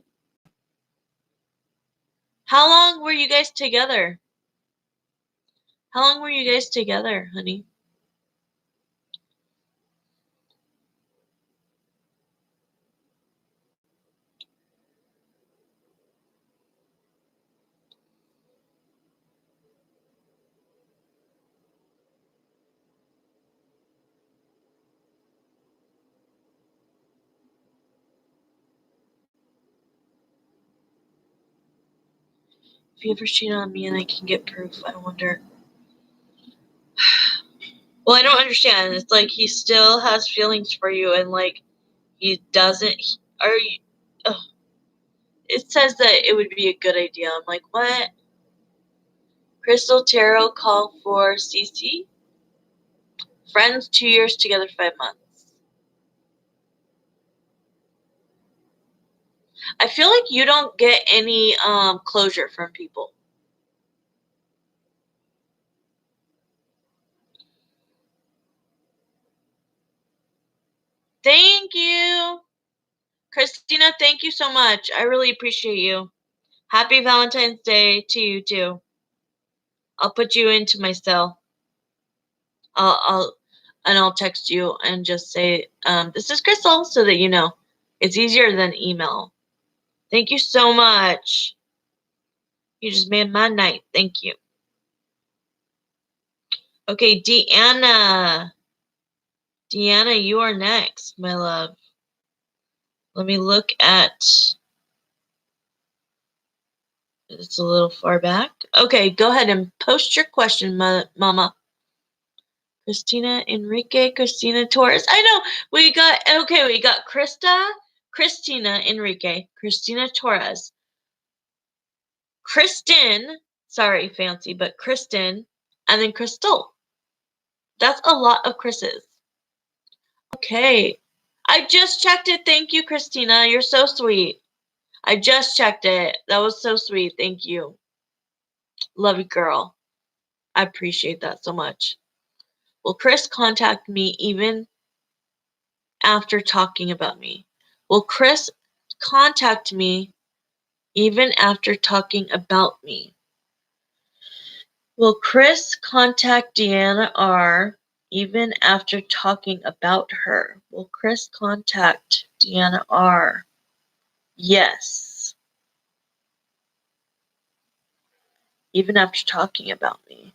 How long were you guys together? How long were you guys together, honey? If you ever cheat on me and I can get proof, I wonder. Well, I don't understand. It's like he still has feelings for you and like he doesn't. Are you? Ugh. It says that it would be a good idea. I'm like, what? Crystal Tarot call for CC. Friends 2 years together 5 months. I feel like you don't get any closure from people. Thank you. Christina, thank you so much. I really appreciate you. Happy Valentine's Day to you too. I'll put you into my cell. I'll text you and just say, this is Crystal, so that you know. It's easier than email. Thank you so much. You just made my night. Thank you. Okay, Deanna. Deanna, you are next, my love. Let me look at. It's a little far back. Okay, go ahead and post your question, Mama. Christina Enrique, Christina Torres. I know we got Krista, Christina Enrique, Christina Torres, Kristen. Sorry, Fancy, but Kristen, and then Crystal. That's a lot of Chris's. Okay, I just checked it. Thank you, Christina. You're so sweet. I just checked it. That was so sweet. Thank you. Love you, girl. I appreciate that so much. Will Chris contact me even after talking about me? Will Chris contact me even after talking about me? Will Chris contact Deanna R even after talking about her? Will Chris contact Deanna R? Yes. Even after talking about me.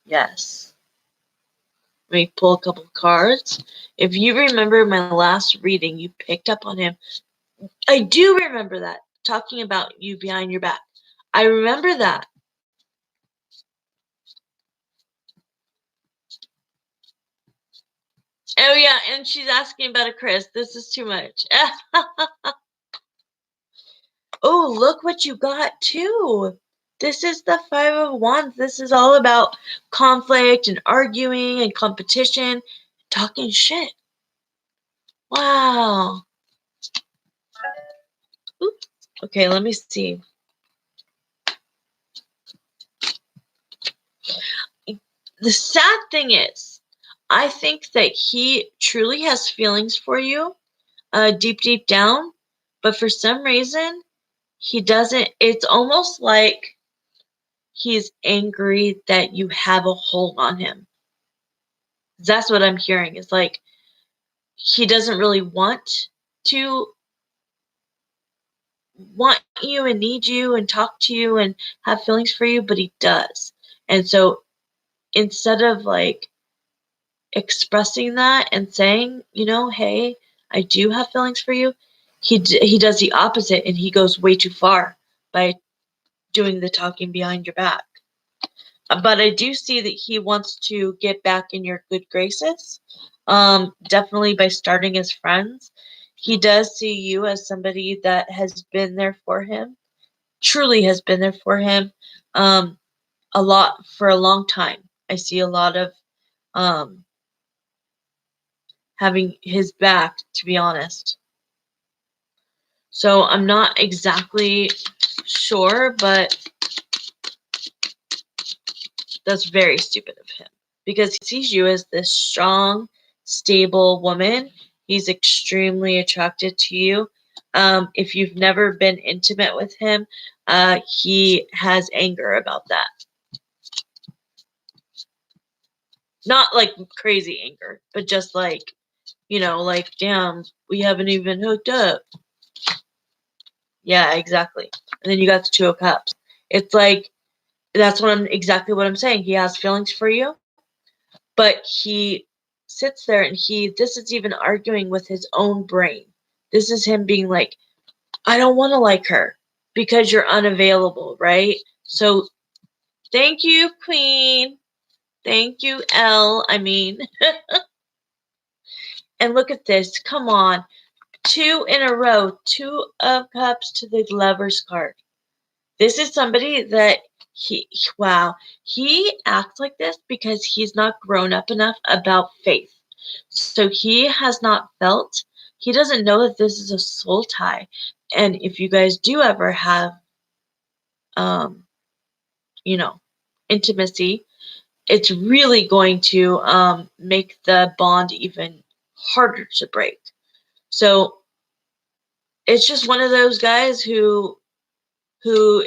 Yes. Let me pull a couple of cards. If you remember my last reading, you picked up on him. I do remember that. Talking about you behind your back. I remember that. Oh, yeah, and she's asking about a Chris. This is too much. Oh, look what you got, too. This is the Five of Wands. This is all about conflict and arguing and competition, talking shit. Wow. Oops. Okay, let me see. The sad thing is, I think that he truly has feelings for you, deep down, but for some reason, he doesn't. It's almost like he's angry that you have a hold on him. That's what I'm hearing. It's like he doesn't really to want you and need you and talk to you and have feelings for you, but he does. And so instead of like expressing that and saying, hey, I do have feelings for you, he does the opposite, and he goes way too far by doing the talking behind your back. But I do see that he wants to get back in your good graces, definitely by starting as friends. He does see you as somebody that has been there for him, truly has been there for him, a lot for a long time. I see a lot of having his back, to be honest. So I'm not exactly sure, but that's very stupid of him because he sees you as this strong, stable woman. He's extremely attracted to you. If you've never been intimate with him, he has anger about that. Not like crazy anger, but just like, like, damn, we haven't even hooked up. Yeah, exactly. And then you got the Two of Cups. It's like, that's exactly what I'm saying. He has feelings for you, but he sits there and this is even arguing with his own brain. This is him being like, I don't want to like her because you're unavailable, right? So thank you, Queen. Thank you, L. I mean, and look at this. Come on. 2 in a row. 2 of Cups to the Lover's card. This is somebody that wow, he acts like this because he's not grown up enough about faith. So he has not felt, he doesn't know that this is a soul tie. And if you guys do ever have, you know, intimacy, it's really going to make the bond even harder to break. So it's just one of those guys who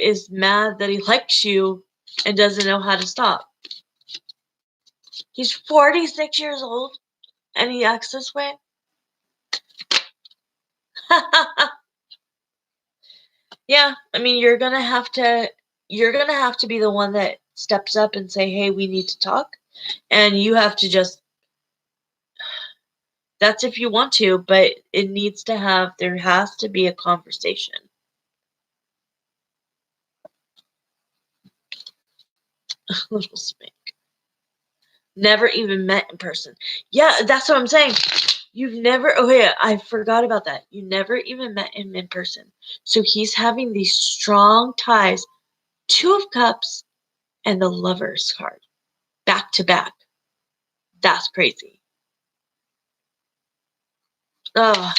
is mad that he likes you and doesn't know how to stop. He's 46 years old and he acts this way. Yeah, I mean, you're gonna have to be the one that steps up and say, hey, we need to talk. And you have to just, that's if you want to, but there has to be a conversation. Little Smink. Never even met in person. Yeah, that's what I'm saying. You've never, oh yeah, I forgot about that. You never even met him in person. So he's having these strong ties, 2 of Cups and the Lover's card, back to back. That's crazy. Oh,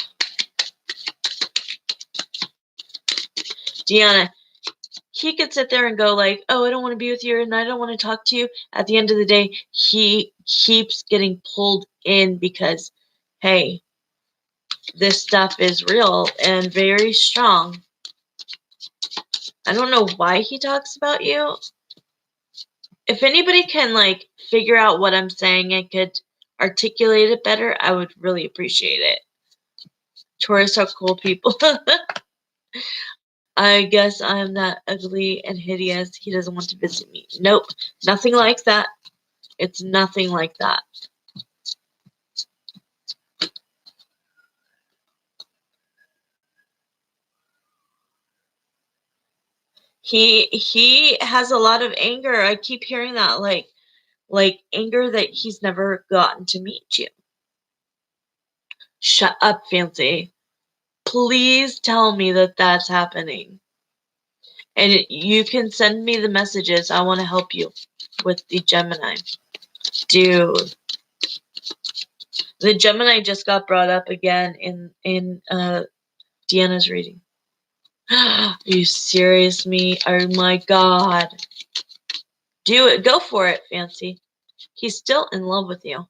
Deanna, he could sit there and go like, oh, I don't want to be with you and I don't want to talk to you. At the end of the day, he keeps getting pulled in because, hey, this stuff is real and very strong. I don't know why he talks about you. If anybody can like figure out what I'm saying and could articulate it better, I would really appreciate it. Taurus are cool people. I guess I'm that ugly and hideous. He doesn't want to visit me. Nope, nothing like that. It's nothing like that. He has a lot of anger. I keep hearing that, like anger that he's never gotten to meet you. Shut up, Fancy. Please tell me that that's happening. And you can send me the messages. I want to help you with the Gemini. Dude. The Gemini just got brought up again in Deanna's reading. Are you serious, me? Oh my god. Do it. Go for it, Fancy. He's still in love with you.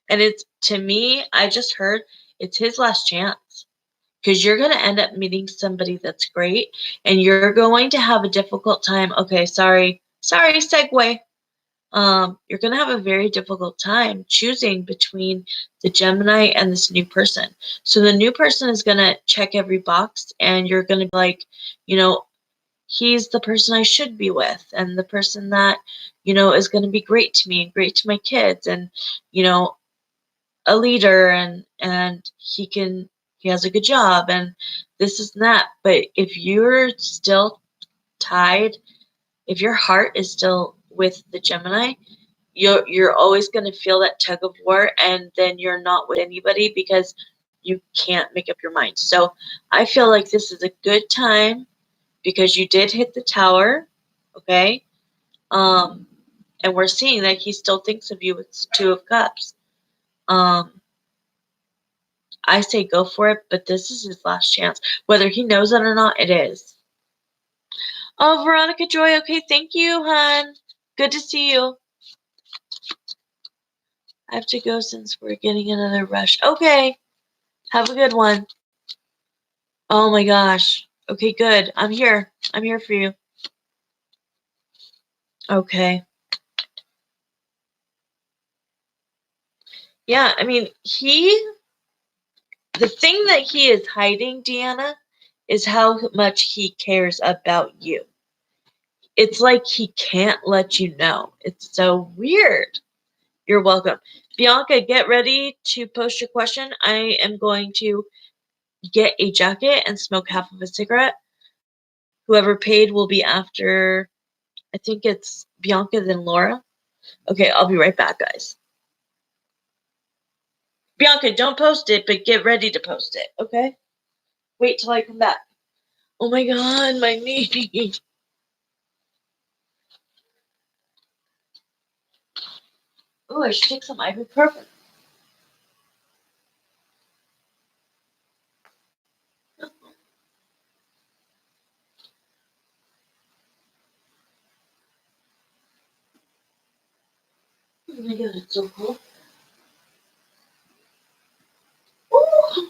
And it's, to me, I just heard it's his last chance, because you're going to end up meeting somebody that's great, and you're going to have a difficult time. Okay, sorry, segue. You're going to have a very difficult time choosing between the Gemini and this new person. So the new person is going to check every box, and you're going to be like, you know, he's the person I should be with, and the person that, is going to be great to me and great to my kids, and, a leader, and he has a good job, and this is that. But if you're still tied, if your heart is still with the Gemini, you're always going to feel that tug of war, and then you're not with anybody because you can't make up your mind. So I feel like this is a good time, because you did hit the tower, okay? Um, and we're seeing that he still thinks of you with the Two of Cups. I say go for it, but this is his last chance. Whether he knows it or not, it is. Oh, Veronica Joy, okay, thank you, hon. Good to see you. I have to go since we're getting another rush. Okay, have a good one. Oh my gosh. Okay, good. I'm here. I'm here for you. Okay. Yeah, I mean, the thing that he is hiding, Deanna, is how much he cares about you. It's like he can't let you know. It's so weird. You're welcome. Bianca, get ready to post your question. I am going to get a jacket and smoke half of a cigarette. Whoever paid will be after, I think it's Bianca, then Laura. Okay, I'll be right back, guys. Bianca, don't post it, but get ready to post it, okay? Wait till I come back. Oh my god, my knee. Oh, I should take some ibuprofen. Oh my god, it's so cold. Ooh.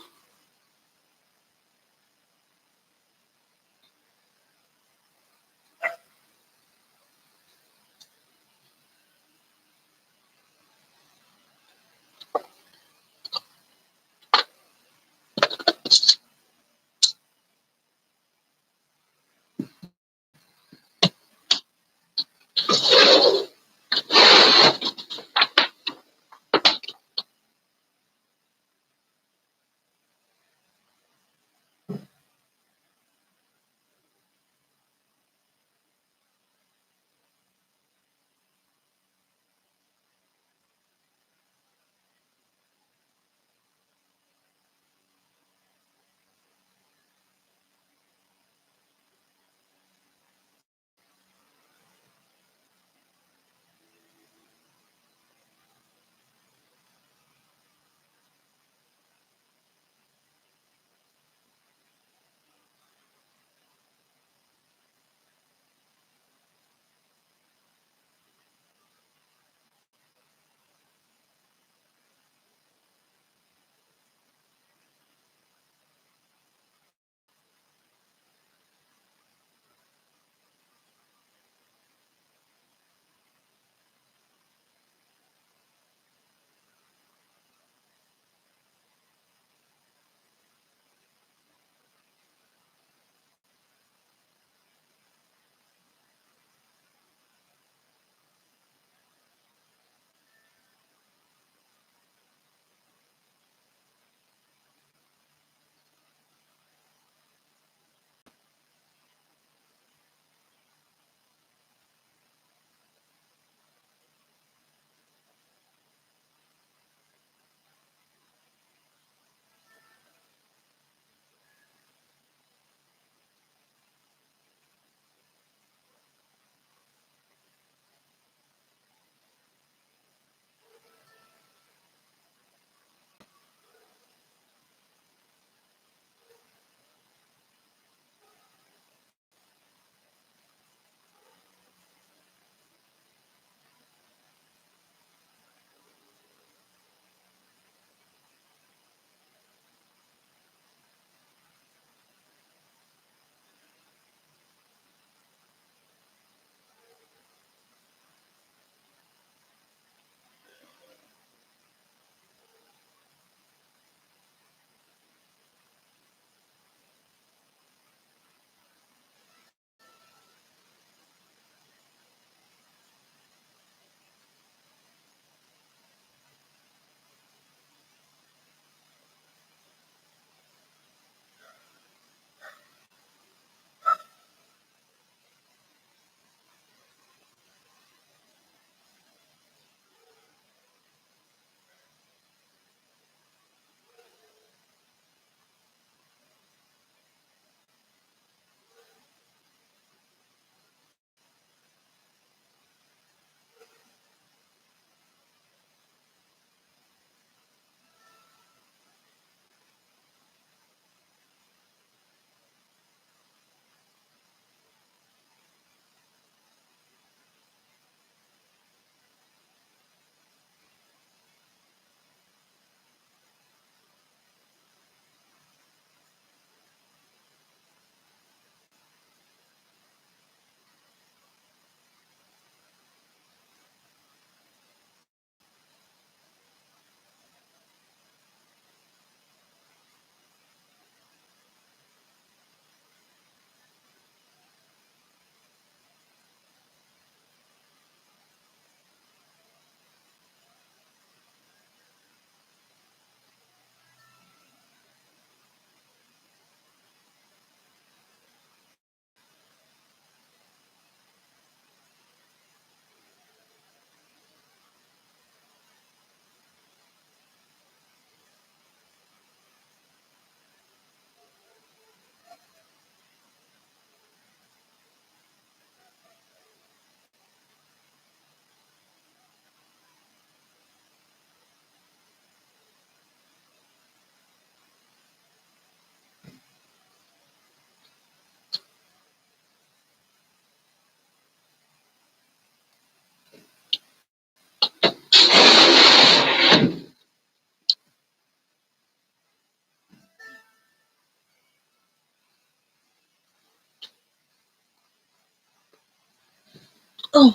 Oh,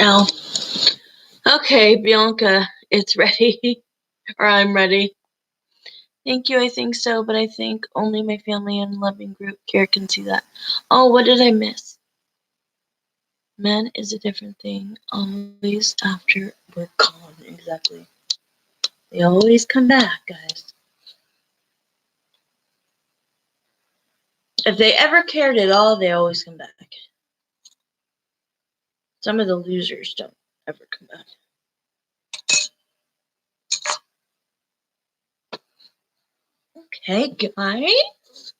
ow. Okay, Bianca, it's ready. Or I'm ready. Thank you, I think so, but I think only my family and loving group care can see that. Oh, what did I miss? Men is a different thing, always after we're gone, exactly. They always come back, guys. If they ever cared at all, they always come back. Some of the losers don't ever come back. Okay, guys.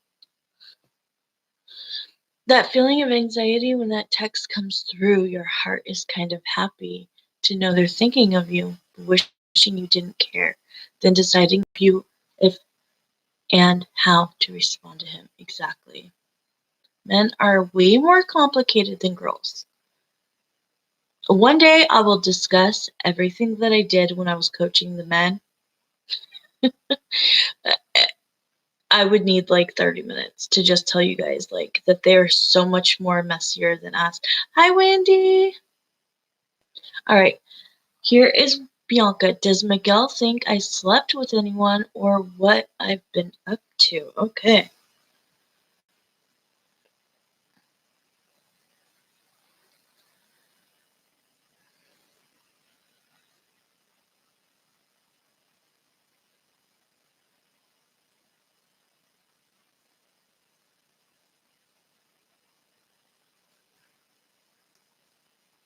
That feeling of anxiety when that text comes through, your heart is kind of happy to know they're thinking of you, wishing you didn't care, then deciding if and how to respond to him. Exactly. Men are way more complicated than girls. One day I will discuss everything that I did when I was coaching the men. I would need like 30 minutes to just tell you guys like that they're so much more messier than us. Hi, Wendy. All right, here is Bianca. Does Miguel think I slept with anyone or what I've been up to? Okay.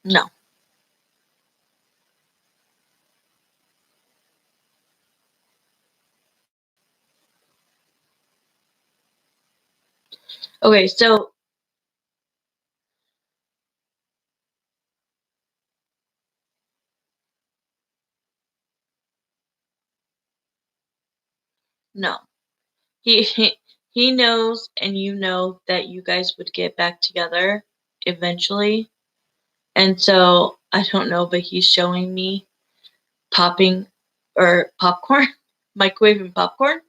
No. Okay, so no. He knows and you know that you guys would get back together eventually. And so I don't know, but he's showing me popping or popcorn, microwaving popcorn.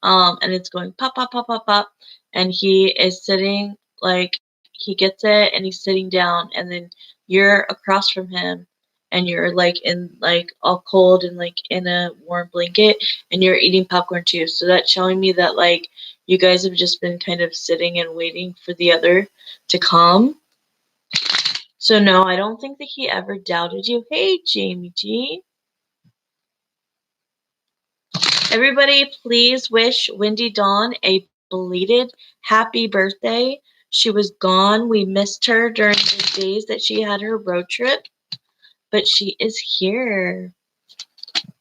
And it's going pop, pop, pop, pop, pop. And he is sitting like he gets it and he's sitting down and then you're across from him and you're like in like all cold and like in a warm blanket and you're eating popcorn too. So that's showing me that like you guys have just been kind of sitting and waiting for the other to come. So no, I don't think that he ever doubted you. Hey, Jamie G. Everybody, please wish Wendy Dawn a belated happy birthday. She was gone. We missed her during the days that she had her road trip, but she is here.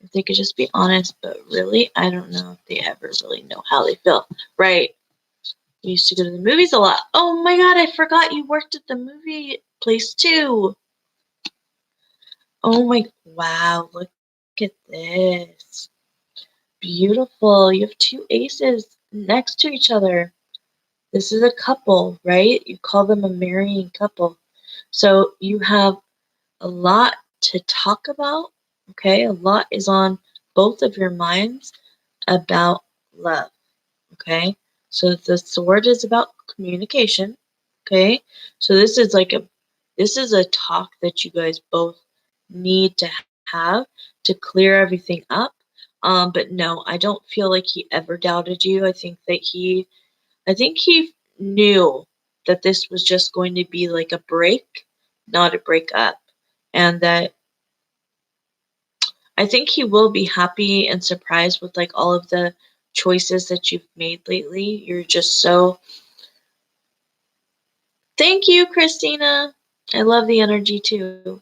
If they could just be honest, but really, I don't know if they ever really know how they feel. Right. We used to go to the movies a lot. Oh my god, I forgot you worked at the movie place too. Oh my, wow, look at this. Beautiful. You have two aces next to each other. This is a couple, right? You call them a marrying couple. So you have a lot to talk about, okay? A lot is on both of your minds about love, okay? So the sword is about communication, okay? So this is a talk that you guys both need to have to clear everything up. But no, I don't feel like he ever doubted you. I think he knew that this was just going to be like a break, not a breakup. And that I think he will be happy and surprised with like all of the choices that you've made lately. You're just so. Thank you, Christina. I love the energy too.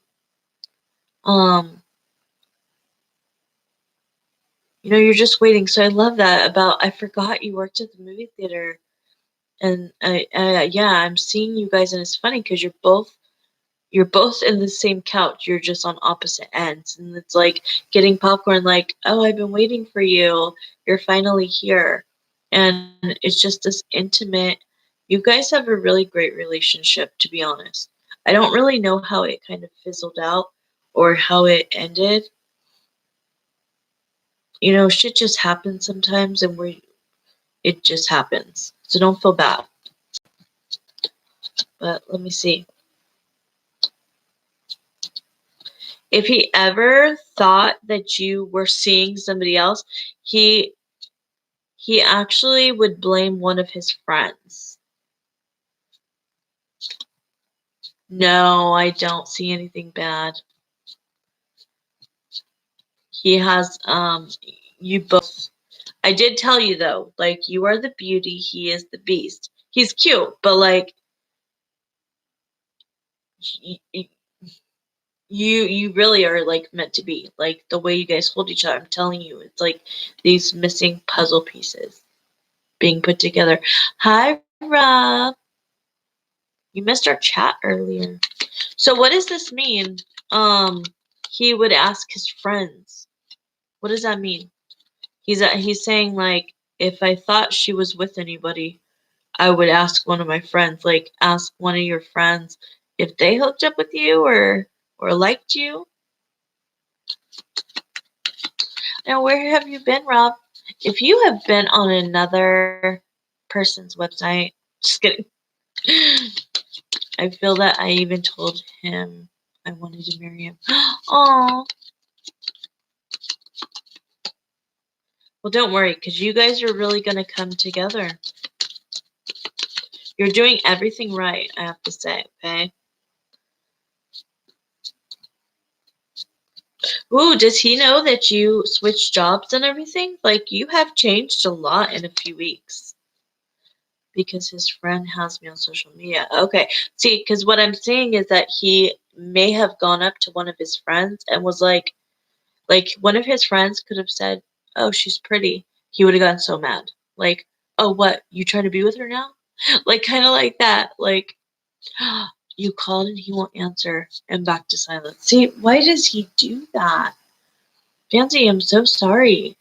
Um, you're just waiting. So I love that about I forgot you worked at the movie theater. And yeah, I'm seeing you guys and it's funny because you're both in the same couch. You're just on opposite ends. And it's like getting popcorn, like, oh, I've been waiting for you. You're finally here. And it's just this intimate. You guys have a really great relationship, to be honest. I don't really know how it kind of fizzled out or how it ended. Shit just happens sometimes and it just happens. So don't feel bad. But let me see. If he ever thought that you were seeing somebody else, he he actually would blame one of his friends. No, I don't see anything bad. He has you both. I did tell you though, like you are the beauty, he is the beast. He's cute, but like you really are like meant to be. Like the way you guys hold each other, I'm telling you, it's like these missing puzzle pieces being put together. Hi, Rob. You missed our chat earlier. So what does this mean? Um, he would ask his friends. What does that mean? He's saying like if I thought she was with anybody, I would ask one of my friends, like ask one of your friends if they hooked up with you or liked you. Now, where have you been, Rob? If you have been on another person's website, just kidding. I feel that I even told him I wanted to marry him. Oh, well, don't worry, because you guys are really going to come together. You're doing everything right, I have to say, okay? Ooh, does he know that you switched jobs and everything? Like, you have changed a lot in a few weeks. Because his friend has me on social media. Okay, see, because what I'm saying is that he may have gone up to one of his friends and was like one of his friends could have said, "Oh, she's pretty." He would have gotten so mad. Like, "Oh, what? You trying to be with her now?" Like, kind of like that. Like, you called and he won't answer, and back to silence. See, why does he do that? Fancy, I'm so sorry.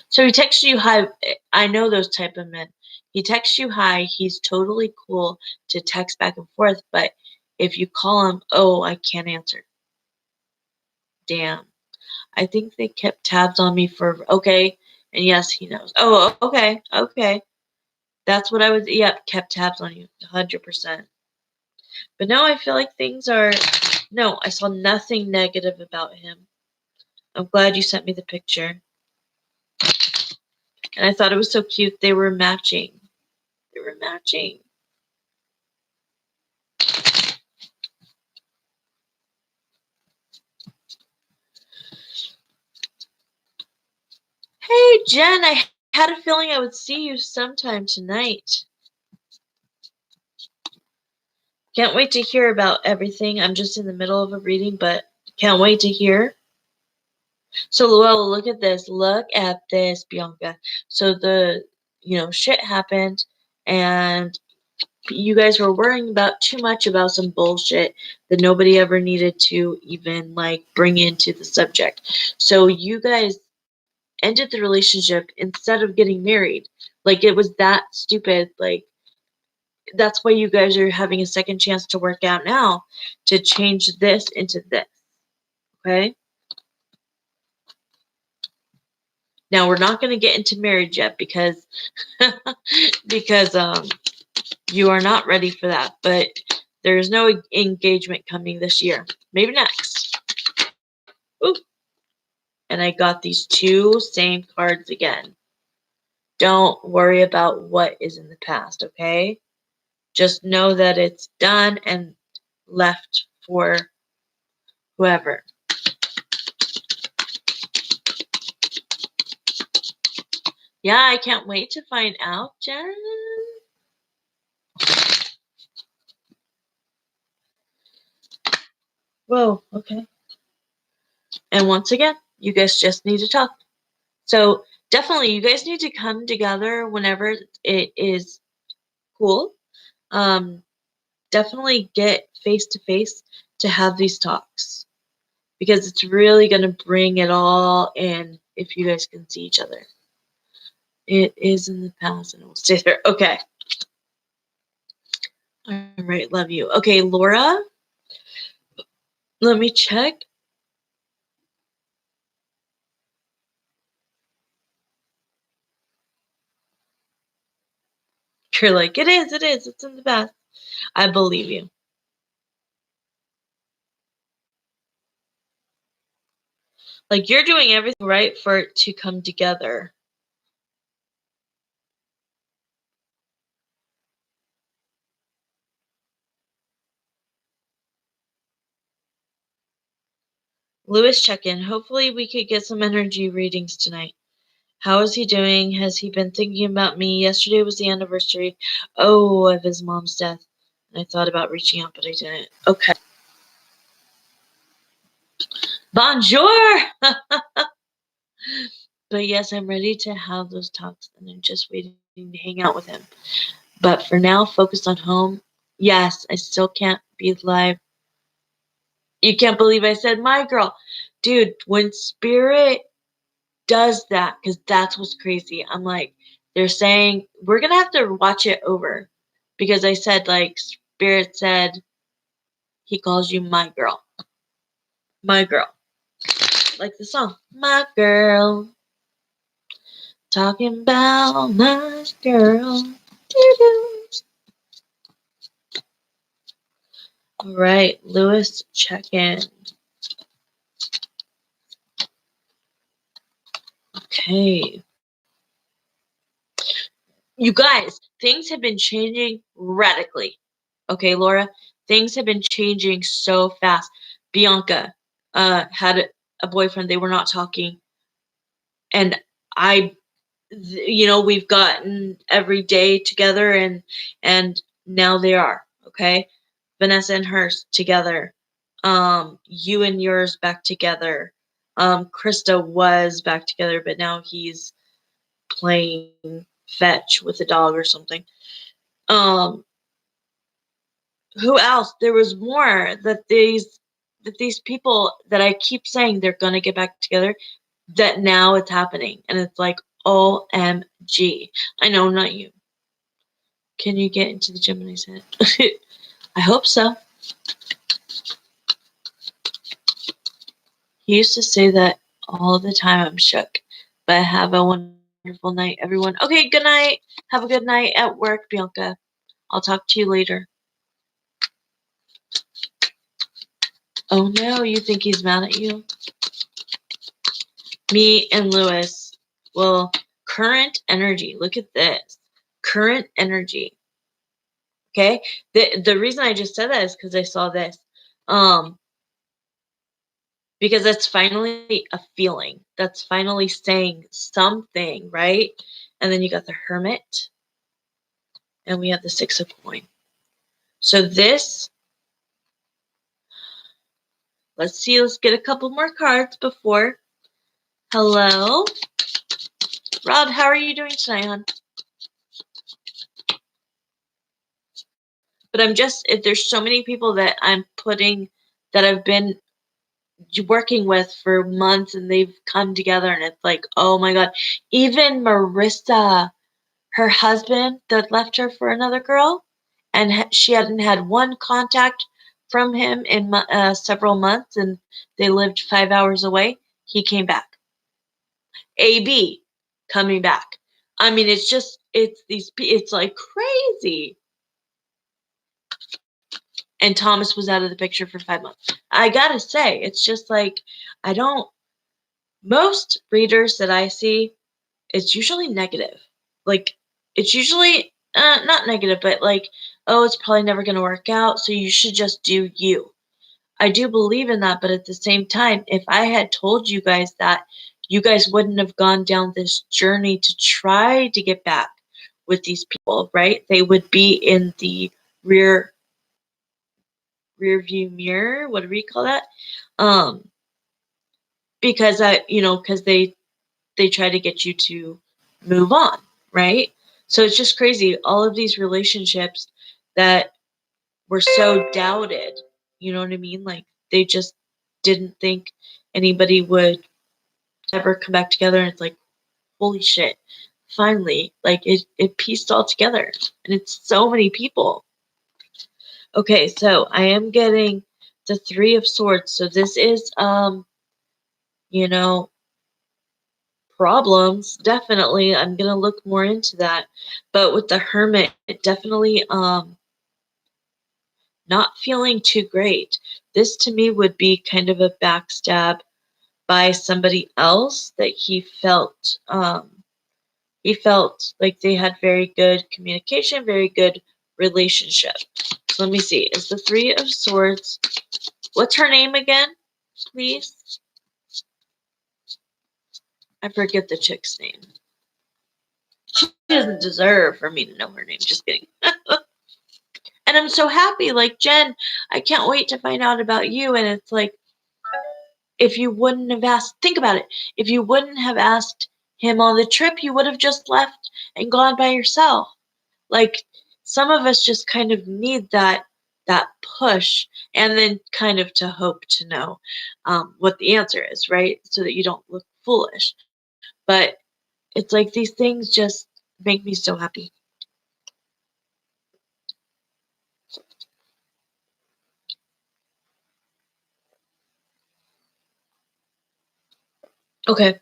So he texts you hi. I know those type of men. He texts you hi. He's totally cool to text back and forth, but if you call him, oh, I can't answer. Damn. I think they kept tabs on me for okay. And yes, he knows. Oh, okay, okay. That's what I was. Yep, kept tabs on you, 100%. But now I feel like things are. No, I saw nothing negative about him. I'm glad you sent me the picture, and I thought it was so cute. They were matching. They were matching. Hey, Jen, I had a feeling I would see you sometime tonight. Can't wait to hear about everything. I'm just in the middle of a reading, but can't wait to hear. So, Luella, look at this. Look at this, Bianca. So shit happened, and you guys were worrying about too much about some bullshit that nobody ever needed to even like bring into the subject. So you guys ended the relationship instead of getting married. Like it was that stupid. Like that's why you guys are having a second chance to work out now to change this into this. Okay? Now we're not going to get into marriage yet because because you are not ready for that, but there is no engagement coming this year. Maybe next. Ooh. And I got these two same cards again. Don't worry about what is in the past, okay? Just know that it's done and left for whoever. Yeah, I can't wait to find out, Jen. Whoa, okay. And once again, you guys just need to talk. So definitely, you guys need to come together whenever it is cool. Um, definitely get face to face to have these talks because it's really going to bring it all in if you guys can see each other. It is in the past and it will stay there. Okay. All right, love you. Okay, Laura, let me check. You're like, it is, it's in the past. I believe you. Like, you're doing everything right for it to come together. Lewis check-in. Hopefully we could get some energy readings tonight. How is he doing? Has he been thinking about me? Yesterday was the anniversary, of his mom's death. And I thought about reaching out, but I didn't. Okay. Bonjour! But yes, I'm ready to have those talks, and I'm just waiting to hang out with him. But for now, focus on home. Yes, I still can't be live. You can't believe I said my girl. Dude, when spirit does that, because that's what's crazy. I'm like, they're saying, we're going to have to watch it over. Because I said, like, spirit said, he calls you my girl. My girl. Like the song, my girl. Talking about my girl. Doo-doo. All right, Lewis, check in. Okay. You guys, things have been changing radically. Okay, Laura, things have been changing so fast. Bianca had a boyfriend. They were not talking. And we've gotten every day together, and now they are, okay? Vanessa and hers together. You and yours back together. Krista was back together, but now he's playing fetch with a dog or something. Who else? There was more that these people that I keep saying they're gonna get back together, that now it's happening, and it's like OMG. I know, not you. Can you get into the gym? And I said, I hope so. He used to say that all the time. I'm shook, but have a wonderful night, everyone. Okay, good night. Have a good night at work, Bianca. I'll talk to you later. Oh no, you think he's mad at you? Me and Lewis. Well, current energy. Look at this. Current energy. Okay? The reason I just said that is because I saw this. Because that's finally a feeling. That's finally saying something, right? And then you got the Hermit. And we have the Six of Coin. So this, let's see, let's get a couple more cards before. Hello? Rob, how are you doing tonight, hon? But if there's so many people that that I've been working with for months, and they've come together, and it's like, oh my God. Even Marissa, her husband that left her for another girl, and she hadn't had one contact from him in several months, and they lived 5 hours away. He came back. AB coming back. I mean, it's like crazy. And Thomas was out of the picture for 5 months. I gotta say, it's just like, most readers that I see, it's usually negative. Like, it's usually not negative, but like, oh, it's probably never gonna work out, so you should just do you. I do believe in that, but at the same time, if I had told you guys that, you guys wouldn't have gone down this journey to try to get back with these people, right? They would be in the rear view mirror. What do we call that? Because they try to get you to move on, right? So it's just crazy. All of these relationships that were so doubted, you know what I mean? Like, they just didn't think anybody would ever come back together, and it's like, holy shit. Finally, like, it pieced all together, and it's so many people. Okay, so I am getting the Three of Swords. So this is you know, problems, definitely. I'm gonna look more into that. But with the Hermit, it definitely not feeling too great. This to me would be kind of a backstab by somebody else that he felt like they had very good communication, very good relationship. So let me see. Is the Three of Swords, what's her name again, please? I forget the chick's name. She doesn't deserve for me to know her name. Just kidding. And I'm so happy. Like, Jen, I can't wait to find out about you. And it's like, if you wouldn't have asked, think about it. If you wouldn't have asked him on the trip, you would have just left and gone by yourself. Like, some of us just kind of need that push, and then kind of to hope to know what the answer is, right? So that you don't look foolish. But it's like these things just make me so happy. Okay.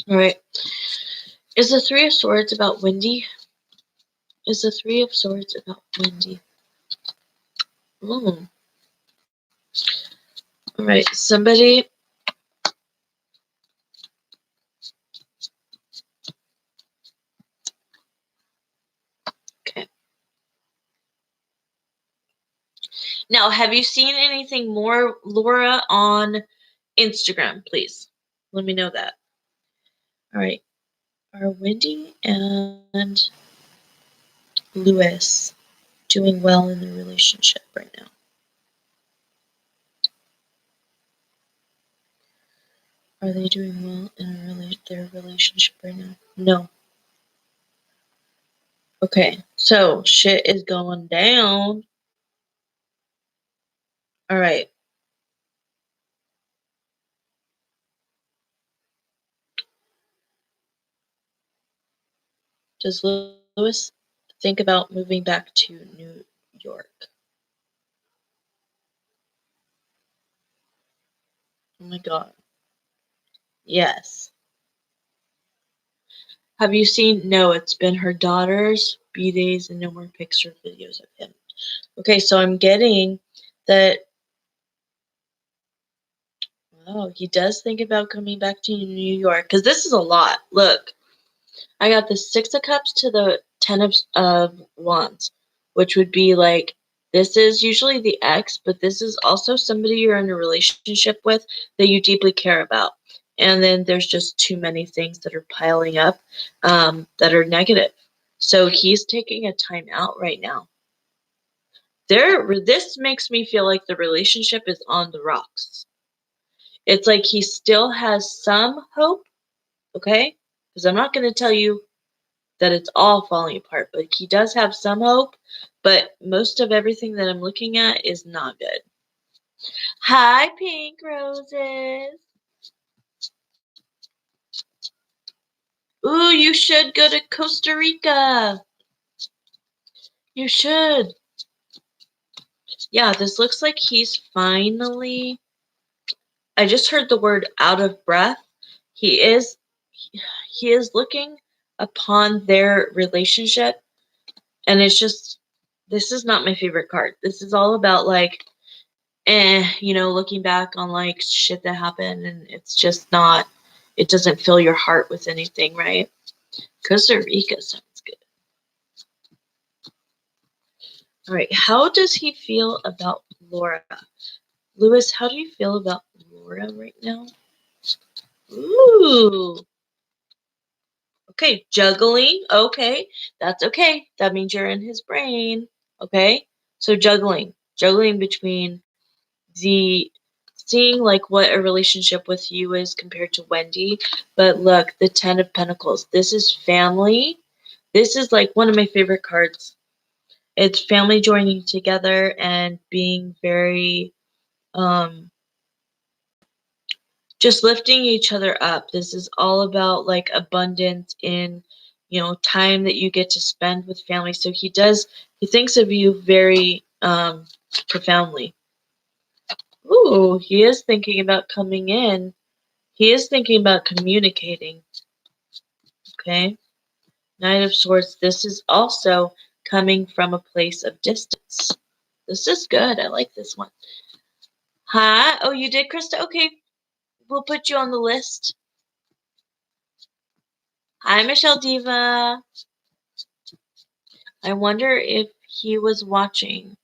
All right. Is the Three of Swords about Wendy? Is the Three of Swords about Wendy? Mm. All right. Somebody. Okay. Now, have you seen anything more, Laura, on Instagram, please? Let me know that. All right. Are Wendy and Lewis doing well in their relationship right now? Are they doing well in their relationship right now? No. Okay. So shit is going down. All right. Does Lewis think about moving back to New York? Oh my god. Yes. Have you seen? No, it's been her daughter's B-days and no more picture videos of him. Okay, so I'm getting that. Oh, he does think about coming back to New York, because this is a lot. Look, I got the Six of Cups to the Ten of Wands, which would be like, this is usually the ex, but this is also somebody you're in a relationship with that you deeply care about. And then there's just too many things that are piling up that are negative. So he's taking a time out right now. This makes me feel like the relationship is on the rocks. It's like he still has some hope, okay? Because I'm not going to tell you that it's all falling apart, but he does have some hope. But most of everything that I'm looking at is not good. Hi, pink roses. Ooh, you should go to Costa Rica. You should. Yeah, this looks like he's finally. I just heard the word out of breath. He is looking upon their relationship, and it's just, this is not my favorite card. This is all about like, looking back on like shit that happened, and it's just not, it doesn't fill your heart with anything, right? Costa Rica sounds good. All right, how does he feel about Laura? Lewis, how do you feel about Laura right now? Ooh. Okay, juggling. Okay, that's okay. That means you're in his brain. Okay, so juggling between the seeing like what a relationship with you is compared to Wendy. But look, the Ten of Pentacles. This is family. This is like one of my favorite cards. It's family joining together and being very just lifting each other up. This is all about like abundance in, time that you get to spend with family. So he thinks of you very profoundly. Ooh, he is thinking about coming in. He is thinking about communicating. Okay. Knight of Swords. This is also coming from a place of distance. This is good. I like this one. Huh? Oh, you did, Krista? Okay, we'll put you on the list. Hi, Michelle Diva. I wonder if he was watching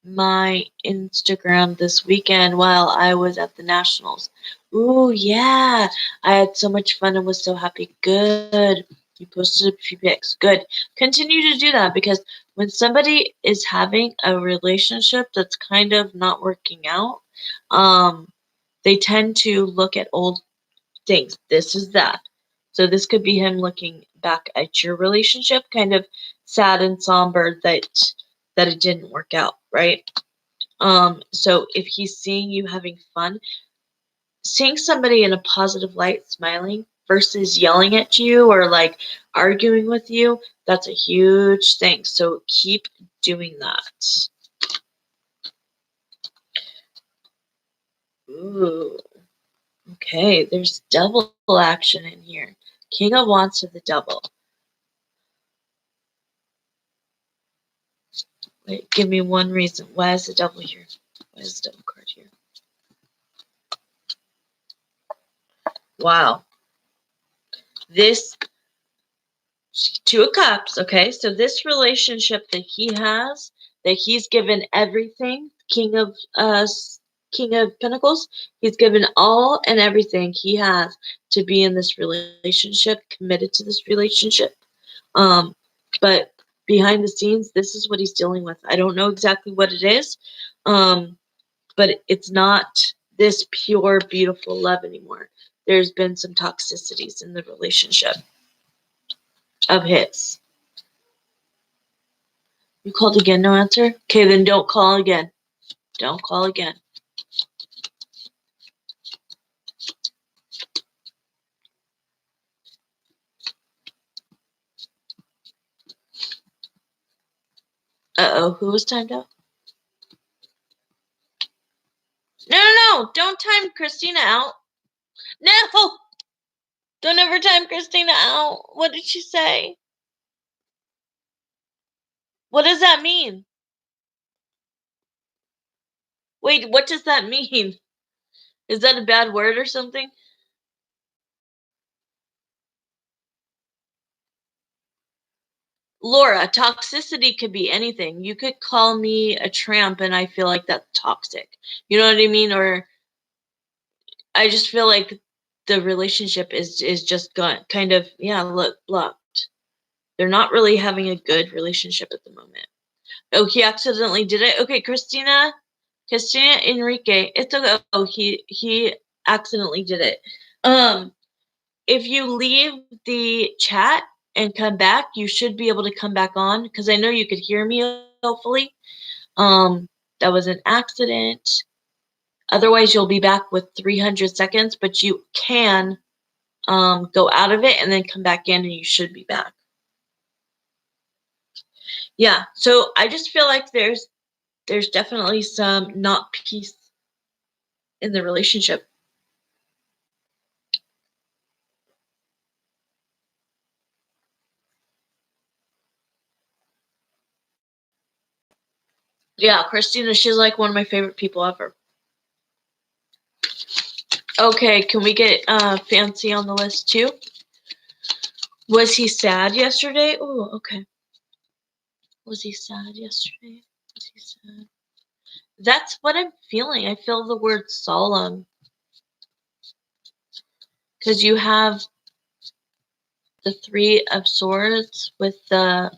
my Instagram this weekend while I was at the Nationals. Ooh, yeah. I had so much fun and was so happy. Good. You posted a few pics. Good. Continue to do that because when somebody is having a relationship that's kind of not working out, they tend to look at old things. This is that. So this could be him looking back at your relationship, kind of sad and somber that it didn't work out, right? So if he's seeing you having fun, seeing somebody in a positive light smiling versus yelling at you or like arguing with you, that's a huge thing. So keep doing that. Ooh, okay, there's double action in here. King of Wands to the double. Wait, give me one reason. Why is the devil here? Why is the devil card here? Wow. This Two of Cups, okay? So this relationship that he has, that he's given everything, King of Pentacles, he's given all and everything he has to be in this relationship, committed to this relationship. But behind the scenes, this is what he's dealing with. I don't know exactly what it is. But it's not this pure, beautiful love anymore. There's been some toxicities in the relationship of his. You called again, no answer? Okay, then don't call again. Don't call again. Uh-oh, who was timed out? No, don't time Christina out. No! Don't ever time Christina out. What did she say? What does that mean? Wait, what does that mean? Is that a bad word or something? Laura, toxicity could be anything. You could call me a tramp and I feel like that's toxic. You know what I mean? Or I just feel like the relationship is just gone kind of, yeah, look, blocked. They're not really having a good relationship at the moment. Oh, he accidentally did it. Okay, Christina Enrique. It's okay. Oh, he accidentally did it. If you leave the chat and come back, you should be able to come back on because I know you could hear me. Hopefully, that was an accident. Otherwise, you'll be back with 300 seconds, but you can go out of it and then come back in, and you should be back. Yeah. So I just feel like there's definitely some not peace in the relationship. Yeah, Christina, she's like one of my favorite people ever. Okay, can we get Fancy on the list too? Was he sad yesterday? Oh, okay. Was he sad yesterday? Was he sad? That's what I'm feeling. I feel the word solemn. Because you have the Three of Swords with the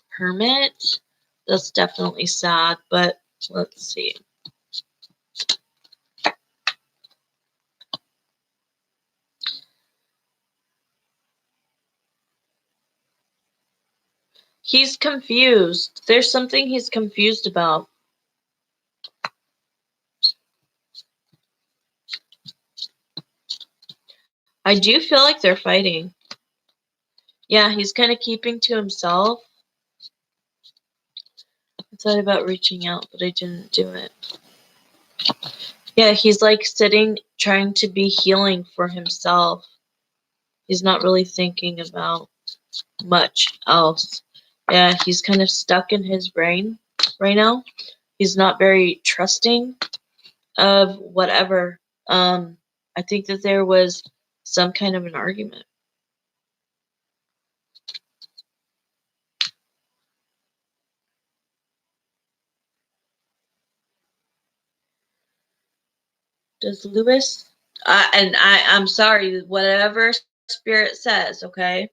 Hermit. That's definitely sad, but let's see. He's confused. There's something he's confused about. I do feel like they're fighting. Yeah, he's kind of keeping to himself. I thought about reaching out, but I didn't do it. Yeah, he's like sitting, trying to be healing for himself. He's not really thinking about much else. Yeah, he's kind of stuck in his brain right now. He's not very trusting of whatever. I think that there was some kind of an argument. Does Lewis? I'm sorry, whatever spirit says, okay?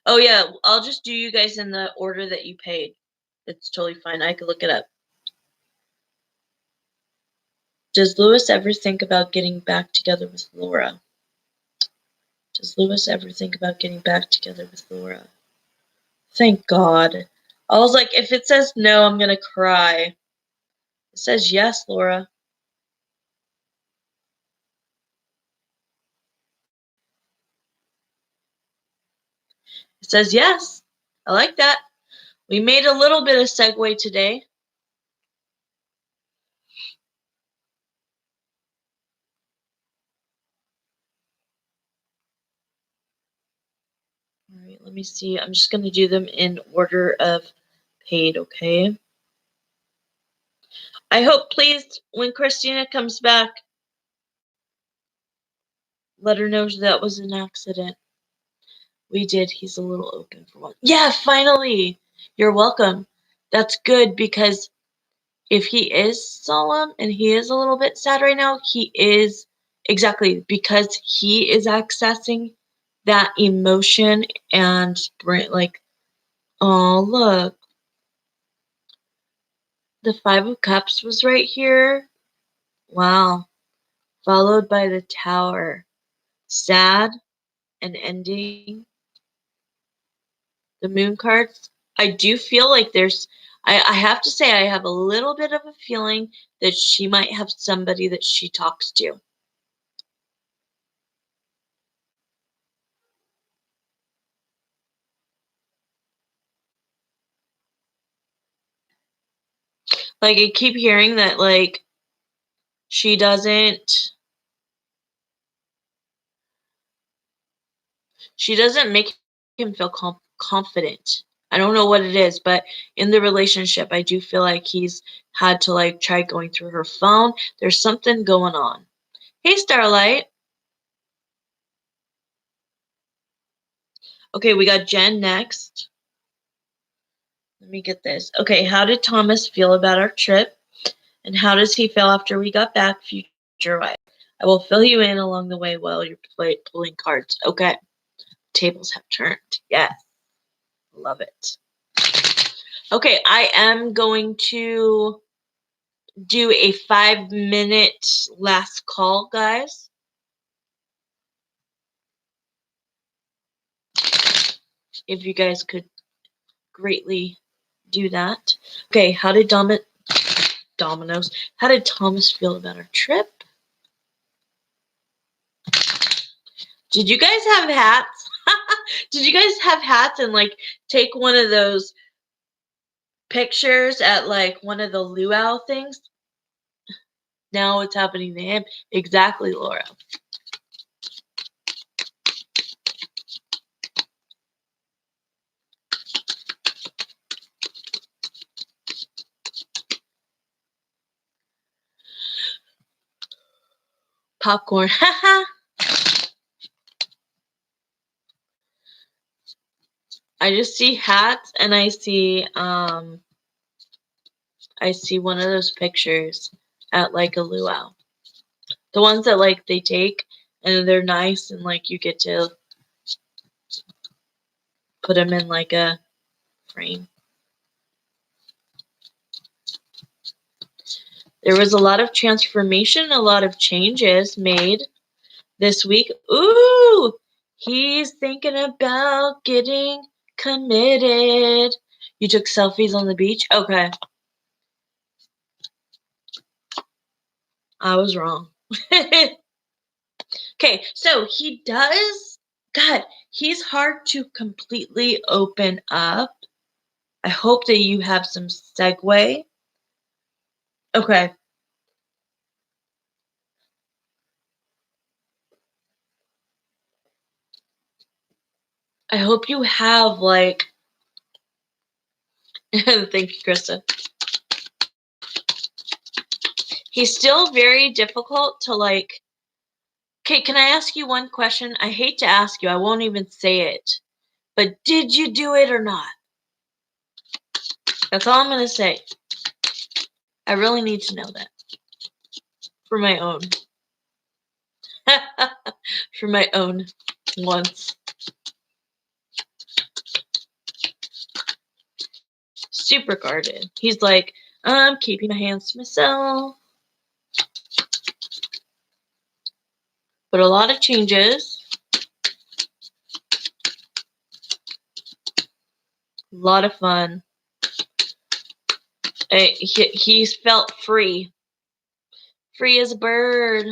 Oh yeah, I'll just do you guys in the order that you paid. It's totally fine. I could look it up. Does Lewis ever think about getting back together with Laura? Does Lewis ever think about getting back together with Laura? Thank God. I was like, if it says no, I'm gonna cry. It says yes, Laura. It says yes. I like that. We made a little bit of segue today. All right, let me see. I'm just going to do them in order of paid, okay? I hope, please, when Christina comes back, let her know that was an accident. We did. He's a little open for one. Yeah, finally. You're welcome. That's good because if he is solemn and he is a little bit sad right now, he is exactly because he is accessing that emotion and like, oh, look, the Five of Cups was right here. Wow. Followed by the Tower. Sad and ending. The Moon cards. I do feel like I have to say, I have a little bit of a feeling that she might have somebody that she talks to. Like, I keep hearing that, like, she doesn't make him feel confident. I don't know what it is, but in the relationship, I do feel like he's had to, like, try going through her phone. There's something going on. Hey, Starlight. Okay, we got Jen next. Let me get this. Okay, how did Thomas feel about our trip? And how does he feel after we got back, future wife? I will fill you in along the way while you're pulling cards. Okay. Tables have turned. Yes. Love it. Okay, I am going to do a 5-minute last call, guys. If you guys could greatly do that. Okay, how did Domino's? How did Thomas feel about our trip? Did you guys have hats? Did you guys have hats and like take one of those pictures at like one of the luau things? Now what's happening to him? Exactly, Laura. Popcorn. Haha. I just see hats and I see one of those pictures at like a luau. The ones that like they take and they're nice and like you get to put them in like a frame. There was a lot of transformation, a lot of changes made this week. Ooh, he's thinking about getting committed. You took selfies on the beach? Okay. I was wrong. Okay, so he does, God, he's hard to completely open up. I hope that you have some segue. Okay. I hope you have like, thank you, Krista. He's still very difficult to like. Okay, can I ask you one question? I hate to ask you, I won't even say it. But did you do it or not? That's all I'm going to say. I really need to know that. For my own. For my own once. Super guarded. He's like, I'm keeping my hands to myself. But a lot of changes. A lot of fun. He's felt free. Free as a bird.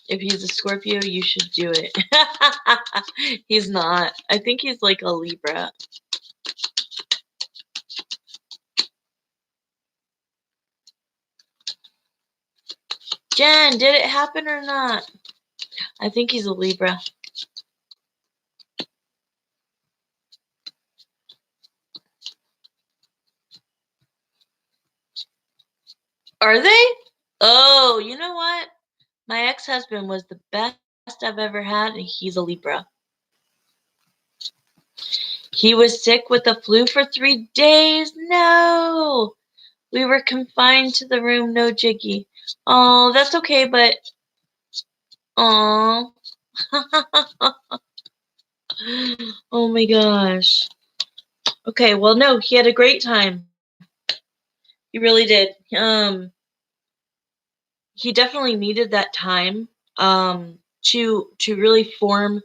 If he's a Scorpio, you should do it. He's not. I think he's like a Libra. Jen, did it happen or not? I think he's a Libra. Are they? Oh, you know what? My ex-husband was the best I've ever had, and he's a Libra. He was sick with the flu for 3 days. No! We were confined to the room, no jiggy. Oh, that's okay, but... Oh. Oh my gosh. Okay, well, no, he had a great time. He really did. He definitely needed that time to really form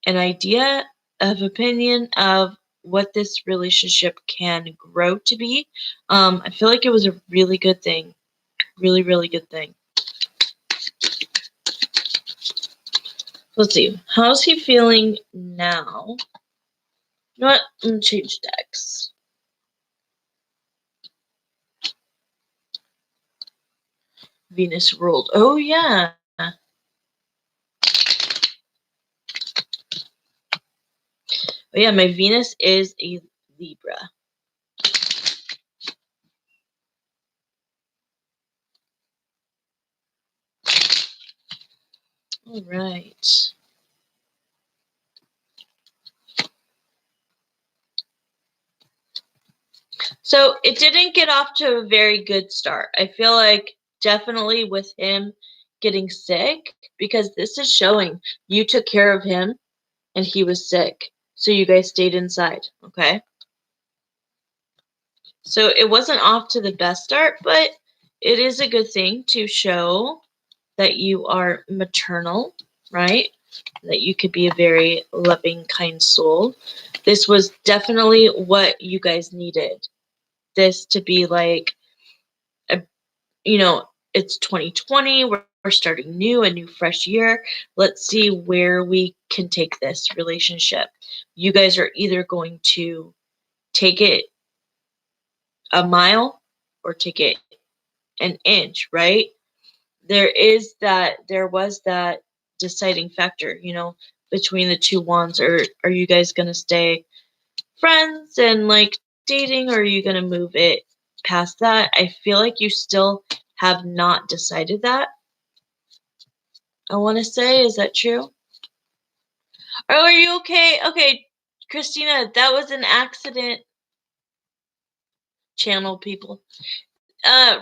an idea of opinion of what this relationship can grow to be. I feel like it was a really good thing. Really, really good thing. Let's see. How's he feeling now? You know what? I'm going to change decks. Venus ruled. Oh, yeah. Oh, yeah, my Venus is a Libra. All right. So it didn't get off to a very good start. I feel like definitely with him getting sick, because this is showing you took care of him and he was sick. So you guys stayed inside, okay? So it wasn't off to the best start, but it is a good thing to show that you are maternal, right? That you could be a very loving, kind soul. This was definitely what you guys needed. This to be like, it's 2020. We're starting new, a new fresh year. Let's see where we can take this relationship. You guys are either going to take it a mile or take it an inch, right? There was that deciding factor, between the two wands. Or are you guys going to stay friends and like dating, or are you going to move it past that? I feel like you still have not decided that. I want to say, is that true? Oh, are you okay? Okay, Christina, that was an accident. Channel people.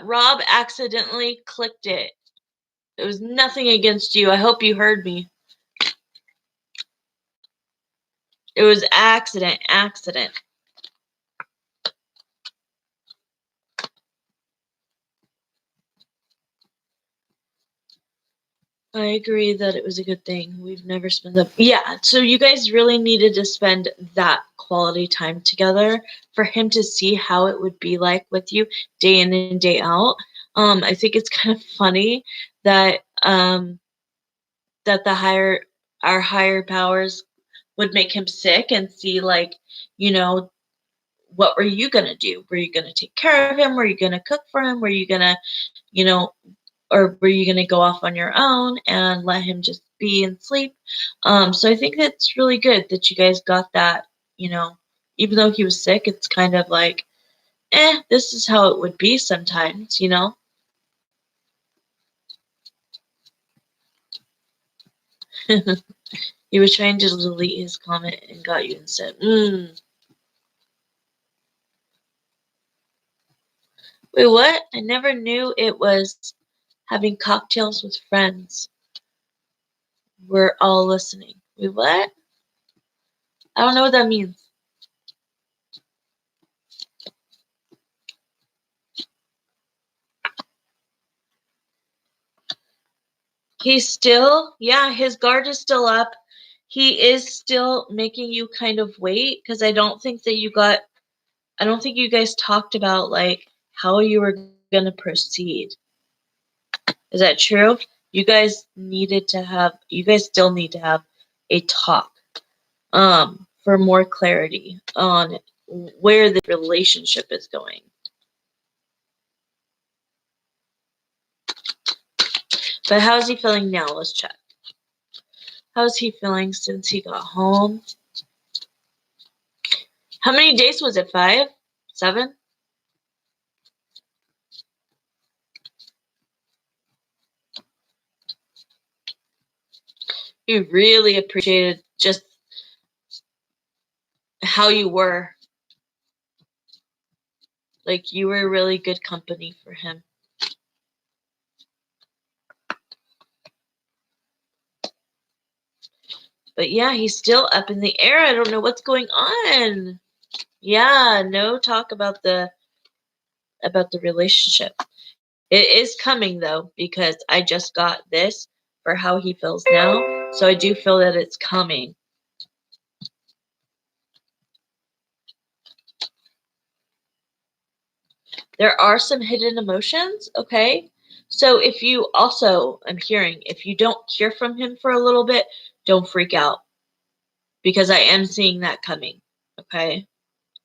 Rob accidentally clicked it. It was nothing against you. I hope you heard me. It was accident. I agree that it was a good thing. We've never spent that. Yeah, so you guys really needed to spend that quality time together for him to see how it would be like with you day in and day out. I think it's kind of funny that that our higher powers would make him sick and see, like, what were you gonna do? Were you gonna take care of him? Were you gonna cook for him? Were you gonna, you know, or were you gonna go off on your own and let him just be and sleep? So I think that's really good that you guys got that, even though he was sick, it's kind of like this is how it would be sometimes, you know? He was trying to delete his comment and got you instead. Wait, what? I never knew it was having cocktails with friends. We're all listening. Wait, what? I don't know what that means. He's still, yeah, his guard is still up. He is still making you kind of wait because I don't think you guys talked about like how you were going to proceed. Is that true? You guys still need to have a talk for more clarity on where the relationship is going. But how's he feeling now? Let's check. How's he feeling since he got home? How many days was it? 5? 7? He really appreciated just how you were. Like, you were really good company for him. But yeah, he's still up in the air. I don't know what's going on. Yeah, no talk about the relationship. It is coming though, because I just got this for how he feels now. So I do feel that it's coming. There are some hidden emotions, okay? So if you also, I'm hearing, if you don't hear from him for a little bit, don't freak out. Because I am seeing that coming, okay?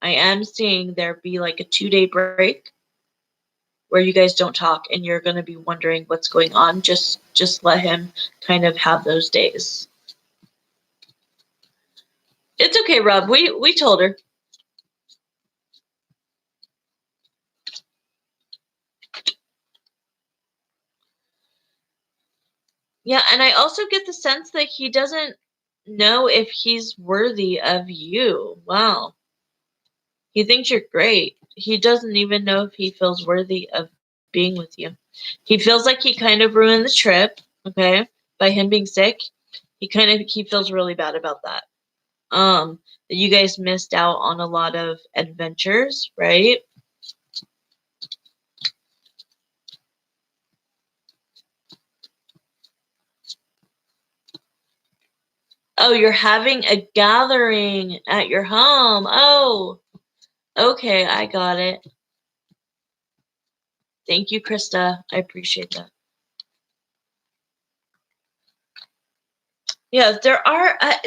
I am seeing there be like a 2-day break where you guys don't talk and you're going to be wondering what's going on. Just let him kind of have those days. It's okay, Rob. We told her. Yeah, and I also get the sense that he doesn't know if he's worthy of you. Wow. He thinks you're great. He doesn't even know if he feels worthy of being with you. He feels like he kind of ruined the trip, okay, by him being sick. He feels really bad about that. That you guys missed out on a lot of adventures, right? Oh, you're having a gathering at your home. Oh, okay, I got it. Thank you, Krista. I appreciate that. Yeah,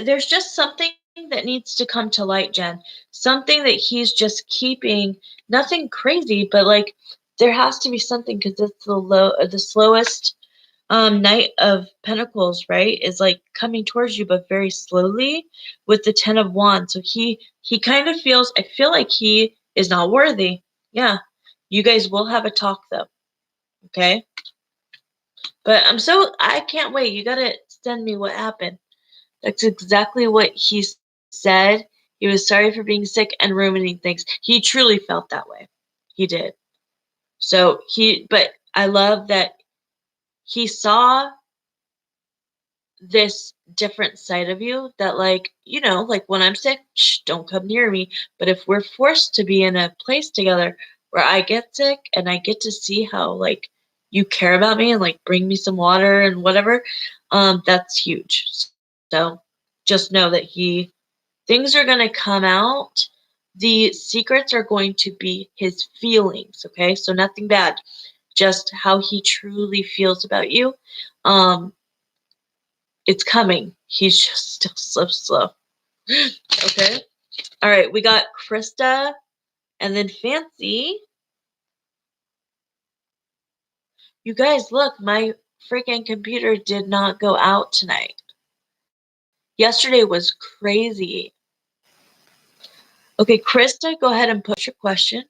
there's just something that needs to come to light, Jen. Something that he's just keeping, nothing crazy, but like there has to be something because it's the slowest Knight of Pentacles, right? Is like coming towards you, but very slowly with the 10 of Wands. So he kind of feels, I feel like he is not worthy. Yeah. You guys will have a talk though. Okay. But I can't wait. You gotta send me what happened. That's exactly what he said. He was sorry for being sick and ruining things. He truly felt that way. He did. But I love that he saw this different side of you that like, like when I'm sick, don't come near me. But if we're forced to be in a place together where I get sick and I get to see how like you care about me and like bring me some water and whatever, that's huge. So just know that things are going to come out. The secrets are going to be his feelings, okay? So nothing bad, just how he truly feels about you. It's coming. He's just still so slow. Okay. All right. We got Krista and then Fancy. You guys, look, my freaking computer did not go out tonight. Yesterday was crazy. Okay, Krista, go ahead and put your question.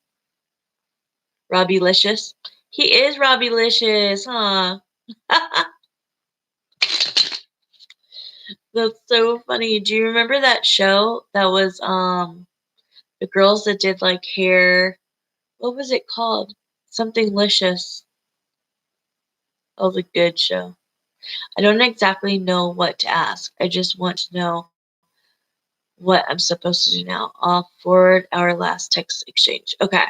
Robbie Licious. He is Robbie Licious, huh? That's so funny. Do you remember that show that was the girls that did like hair? What was it called? Something Licious. That was a good show. I don't exactly know what to ask. I just want to know what I'm supposed to do now. I'll forward our last text exchange. Okay.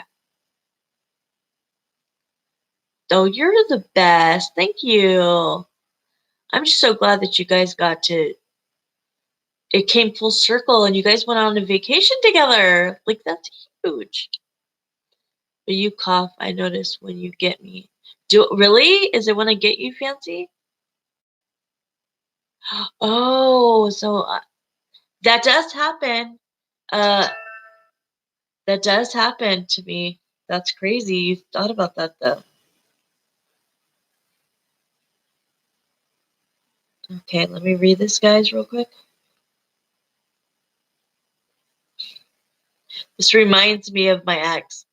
Oh, you're the best. Thank you. I'm just so glad that you guys got to, it came full circle and you guys went on a vacation together. Like, that's huge. But you cough, I notice when you get me. Really? Is it when I get you fancy? Oh, so that does happen. Uh, that does happen to me. That's crazy. You thought about that though. Okay, let me read this, guys, real quick. This reminds me of my ex.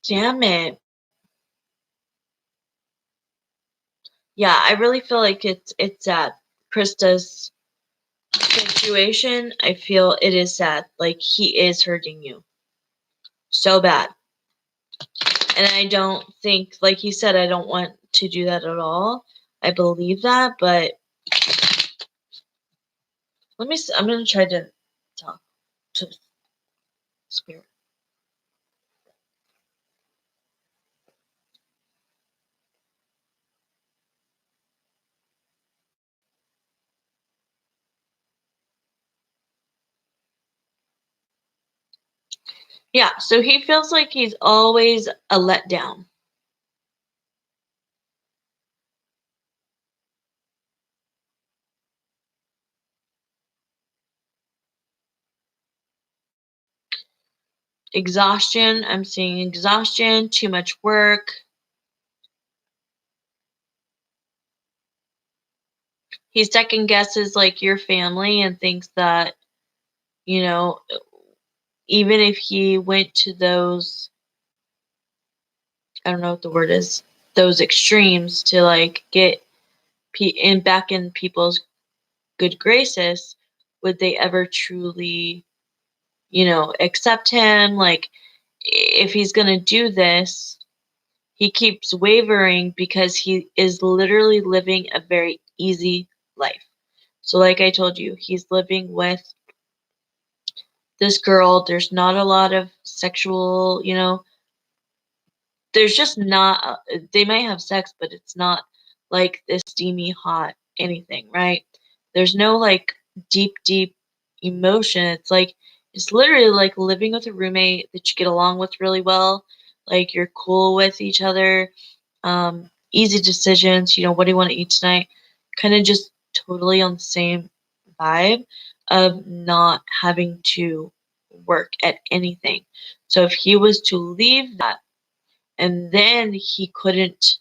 Damn it. Yeah, I really feel like it's sad. Krista's situation, I feel it is sad. Like he is hurting you so bad. And I don't think, like he said, I don't want to do that at all. I believe that, but I'm going to try to talk to spirit. Yeah, so he feels like he's always a letdown. Exhaustion, I'm seeing exhaustion, too much work. He second guesses like your family and thinks that, you know, even if he went to those, I don't know what the word is, those extremes to like get back in people's good graces, would they ever truly, accept him? Like, if he's going to do this, he keeps wavering because he is literally living a very easy life. So, like I told you, he's living with this girl. There's not a lot of sexual, there's just not, they might have sex, but it's not like this steamy, hot anything, right? There's no like deep emotion. It's like, it's literally like living with a roommate that you get along with really well. Like you're cool with each other. Easy decisions, what do you want to eat tonight? Kind of just totally on the same vibe of not having to work at anything. So if he was to leave that and then he couldn't,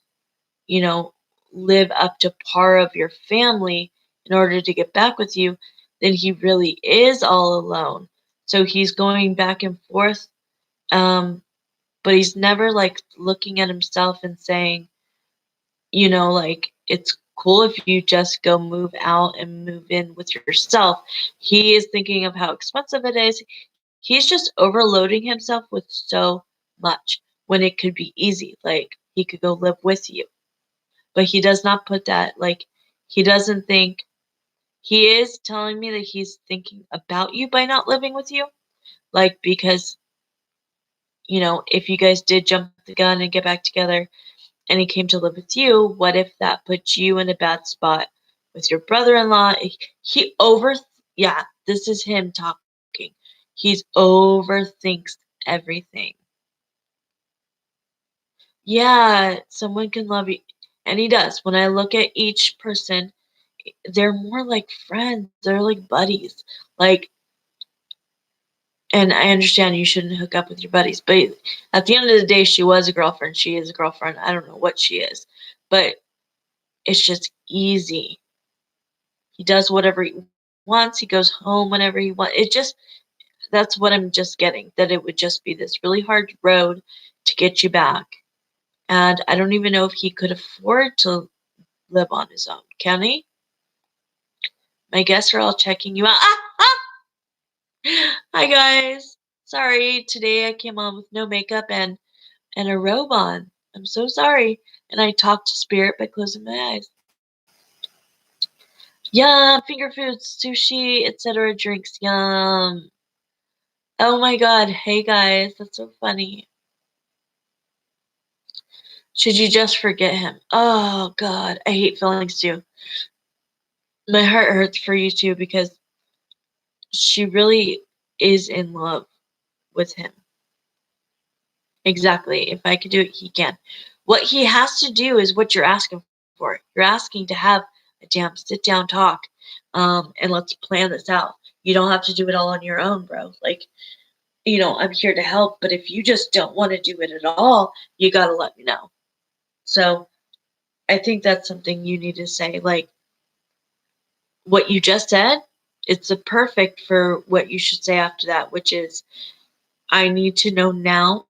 you know, live up to par of your family in order to get back with you, then he really is all alone. So he's going back and forth, but he's never like looking at himself and saying, like it's cool if you just go move out and move in with yourself. He is thinking of how expensive it is. He's just overloading himself with so much when it could be easy. Like he could go live with you. But he does not put that, like, he doesn't think, he is telling me that he's thinking about you by not living with you. Like, because, if you guys did jump the gun and get back together and he came to live with you, what if that puts you in a bad spot with your brother-in-law? He over, yeah, this is him talking. He's overthinks everything. Yeah, someone can love you. And he does. When I look at each person, they're more like friends. They're like buddies. Like, and I understand you shouldn't hook up with your buddies, but at the end of the day, she was a girlfriend. She is a girlfriend. I don't know what she is, but it's just easy. He does whatever he wants. He goes home whenever he wants. That's what I'm just getting, that it would just be this really hard road to get you back. And I don't even know if he could afford to live on his own. Can he? My guests are all checking you out. Hi guys. Sorry, today I came on with no makeup and a robe on. I'm so sorry. And I talked to spirit by closing my eyes. Yum, finger foods, sushi, etc. Drinks. Yum. Oh my god. Hey guys, that's so funny. Should you just forget him? Oh god, I hate feelings too. My heart hurts for you too because she really is in love with him. Exactly. If I could do it, he can. What he has to do is what you're asking for. You're asking to have a damn sit down talk, and let's plan this out. You don't have to do it all on your own, bro. Like, I'm here to help, but if you just don't want to do it at all, you got to let me know. So I think that's something you need to say. Like, what you just said, it's a perfect for what you should say after that, which is, I need to know now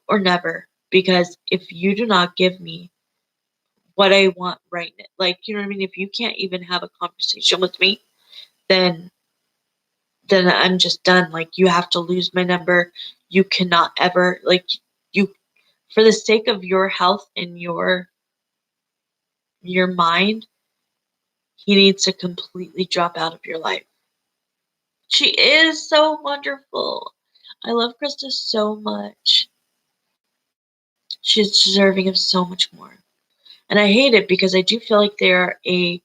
or never, because if you do not give me what I want right now, like, you know what I mean? If you can't even have a conversation with me, then I'm just done. Like, you have to lose my number. You cannot ever, like, you, for the sake of your health and your mind, he needs to completely drop out of your life. She is so wonderful. I love Krista so much. She's deserving of so much more. And I hate it because I do feel like they're a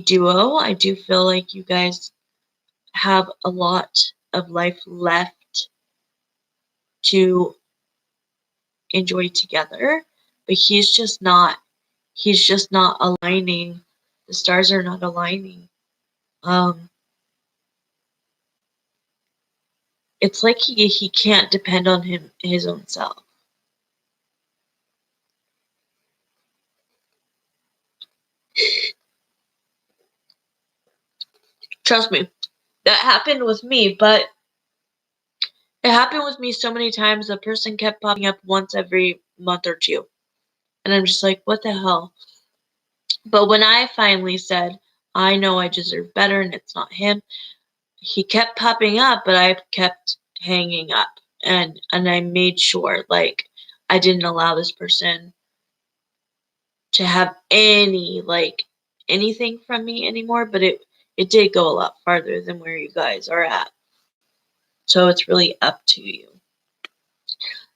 duo. I do feel like you guys have a lot of life left to enjoy together, but he's just not aligning. The stars are not aligning. Um it's like he can't depend on his own self. Trust me. That happened with me, but it happened with me so many times. The person kept popping up once every month or two. And I'm just like, what the hell? But when I finally said, I know I deserve better and it's not him, he kept popping up, but I kept hanging up. And I made sure, like, I didn't allow this person to have anything from me anymore, but it did go a lot farther than where you guys are at. So it's really up to you.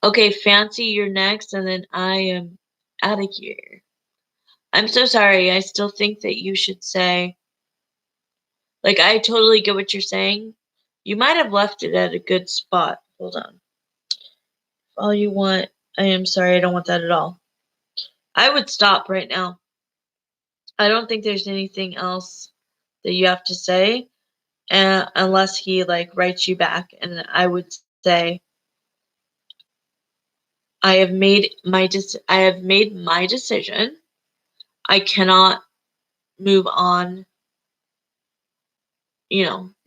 Okay, Fancy, you're next, and then I am out of here. I'm so sorry. I still think that you should say, like, I totally get what you're saying. You might have left it at a good spot. Hold on. All you want, I am sorry, I don't want that at all. I would stop right now. I don't think there's anything else that you have to say, unless he like writes you back. And I would say, I have made my decision. I cannot move on,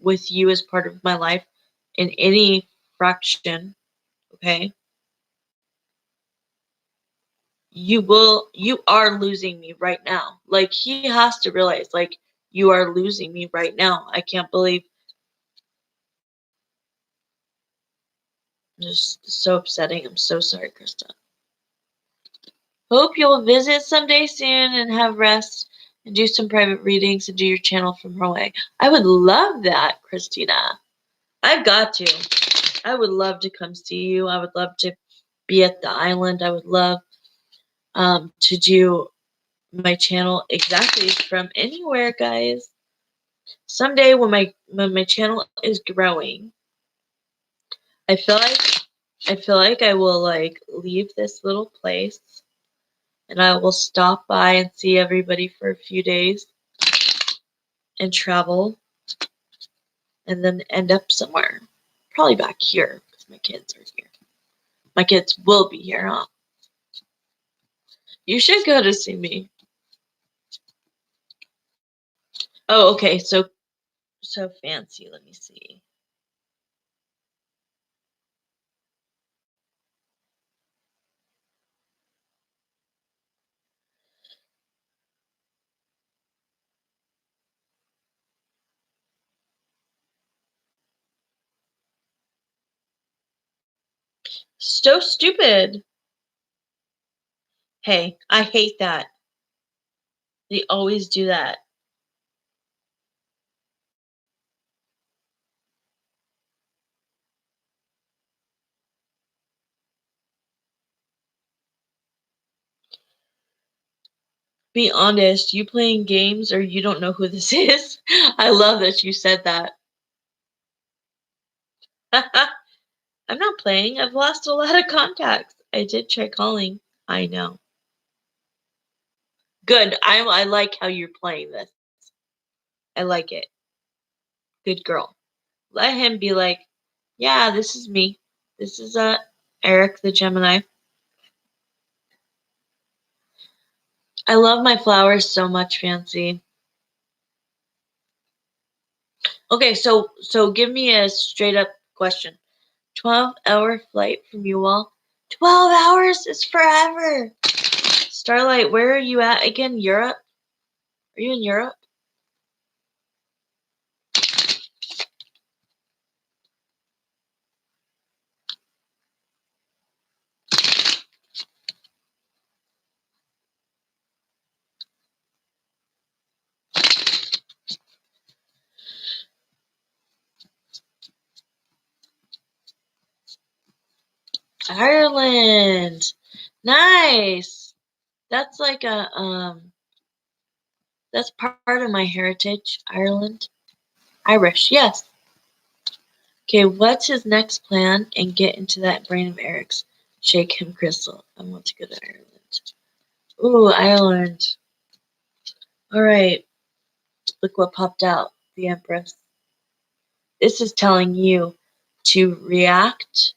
with you as part of my life in any fraction. Okay, you are losing me right now. Like, he has to realize, like, you are losing me right now. I can't believe, just so upsetting. I'm so sorry, Krista. Hope you'll visit someday soon and have rest and do some private readings and do your channel from Hawaii. I would love that, Christina. I've got to. I would love to come see you. I would love to be at the island. I would love to do my channel exactly from anywhere, guys. Someday when my channel is growing, I feel like I will like leave this little place and I will stop by and see everybody for a few days and travel and then end up somewhere. Probably back here because my kids are here. My kids will be here, huh? You should go to see me. Oh, okay. So fancy. Let me see. So stupid. Hey, I hate that. They always do that. Be honest, you playing games or you don't know who this is? I love that you said that. I'm not playing. I've lost a lot of contacts. I did try calling. I know. Good. I like how you're playing this. I like it. Good girl. Let him be like, yeah, this is me. This is Eric the Gemini. I love my flowers so much, Fancy. Okay, so give me a straight up question. 12-hour flight from you all. 12 hours is forever. Starlight, where are you at again? Europe? Are you in Europe? Ireland. Nice. That's like a that's part of my heritage, Ireland. Irish, yes. Okay, what's his next plan? And get into that brain of Eric's. Shake him, Crystal. I want to go to Ireland. Ooh, Ireland. Alright. Look what popped out. The Empress. This is telling you to react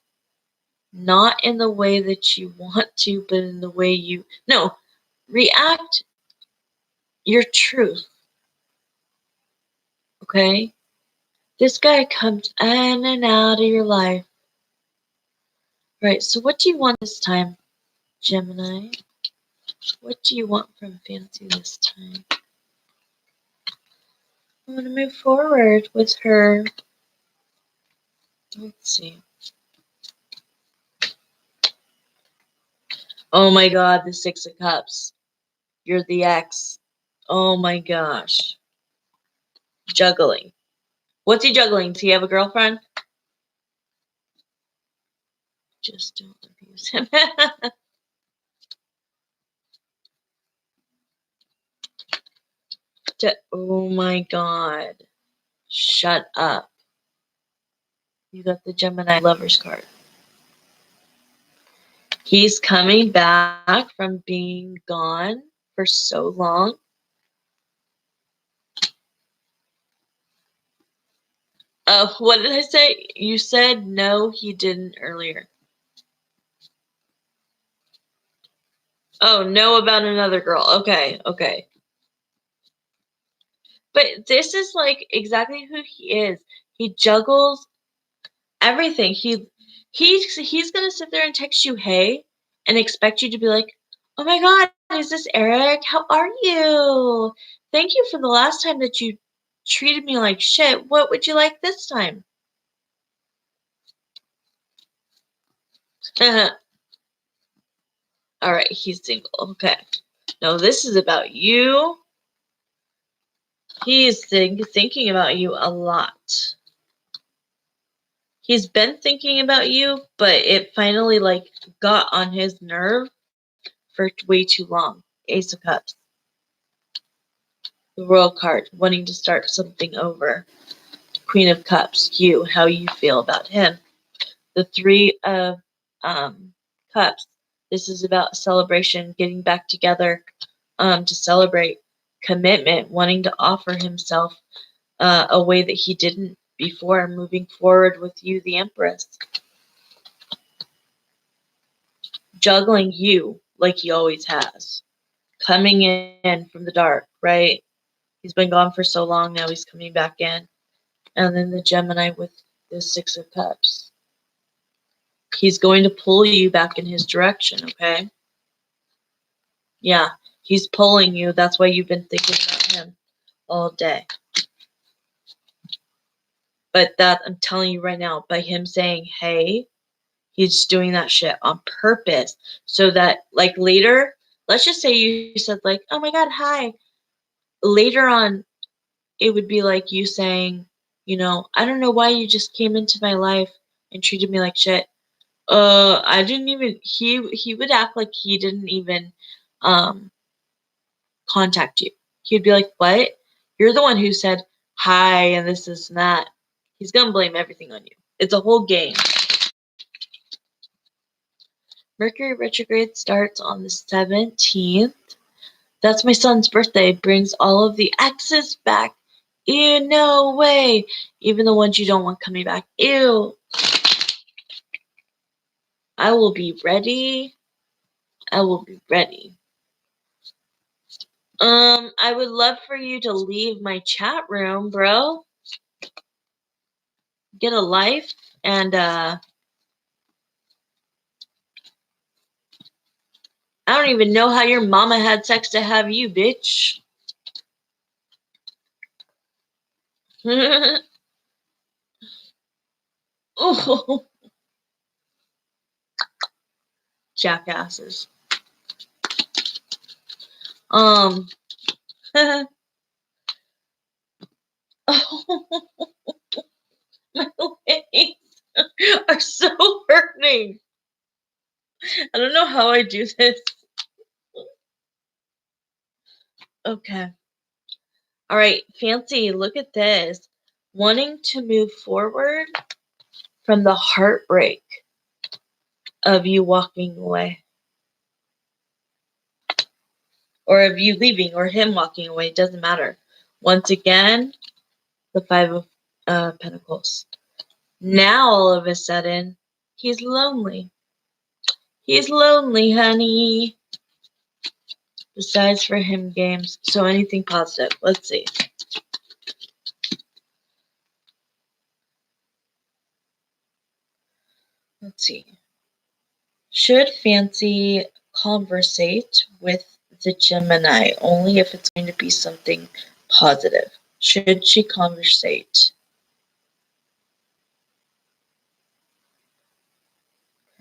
not in the way that you want to, but in the way you no, react your truth. Okay? This guy comes in and out of your life. Right, so what do you want this time, Gemini? What do you want from Fancy this time? I want to move forward with her. Let's see. Oh my god, the Six of Cups. You're the ex. Oh my gosh. Juggling. What's he juggling? Does he have a girlfriend? Just don't abuse him. Oh my god. Shut up. You got the Gemini Lovers card. He's coming back from being gone for so long. What did I say? You said no, he didn't earlier. Oh, no about another girl. Okay, okay. But this is like exactly who he is. He juggles everything. He's gonna sit there and text you hey and expect you to be like, oh my god, is this Eric? How are you? Thank you for the last time that you treated me like shit. What would you like this time? All right, he's single. Okay. No, this is about you. He is thinking about you a lot. He's been thinking about you, but it finally got on his nerve for way too long. Ace of Cups. The Royal card, wanting to start something over. Queen of Cups, you, how you feel about him. The Three of Cups, this is about celebration, getting back together to celebrate. Commitment, wanting to offer himself a way that he didn't before, moving forward with you, the Empress. Juggling you like he always has. Coming in from the dark, right? He's been gone for so long, now he's coming back in. And then the Gemini with the Six of Cups. He's going to pull you back in his direction, okay? Yeah, he's pulling you. That's why you've been thinking about him all day. But that, I'm telling you right now, by him saying, hey, he's doing that shit on purpose. So that, later, let's just say you said, oh my God, hi. Later on, it would be like you saying, I don't know why you just came into my life and treated me like shit. I didn't even, he would act like he didn't even contact you. He'd be like, what? You're the one who said hi and this and that. He's gonna blame everything on you. It's a whole game. Mercury retrograde starts on the 17th. That's my son's birthday. Brings all of the exes back. Ew, no way. Even the ones you don't want coming back. Ew. I will be ready. I will be ready. I would love for you to leave my chat room, bro. Get a life and I don't even know how your mama had sex to have you, bitch. Oh, jackasses. Oh, my legs are so hurting. I don't know how I do this. Okay. All right, Fancy, look at this. Wanting to move forward from the heartbreak of you walking away. Or of you leaving, or him walking away. It doesn't matter. Once again, the Five of Pentacles. Now, all of a sudden, he's lonely. He's lonely, honey. Besides for him games. So anything positive. Let's see. Let's see. Should Fancy conversate with the Gemini only if it's going to be something positive? Should she conversate?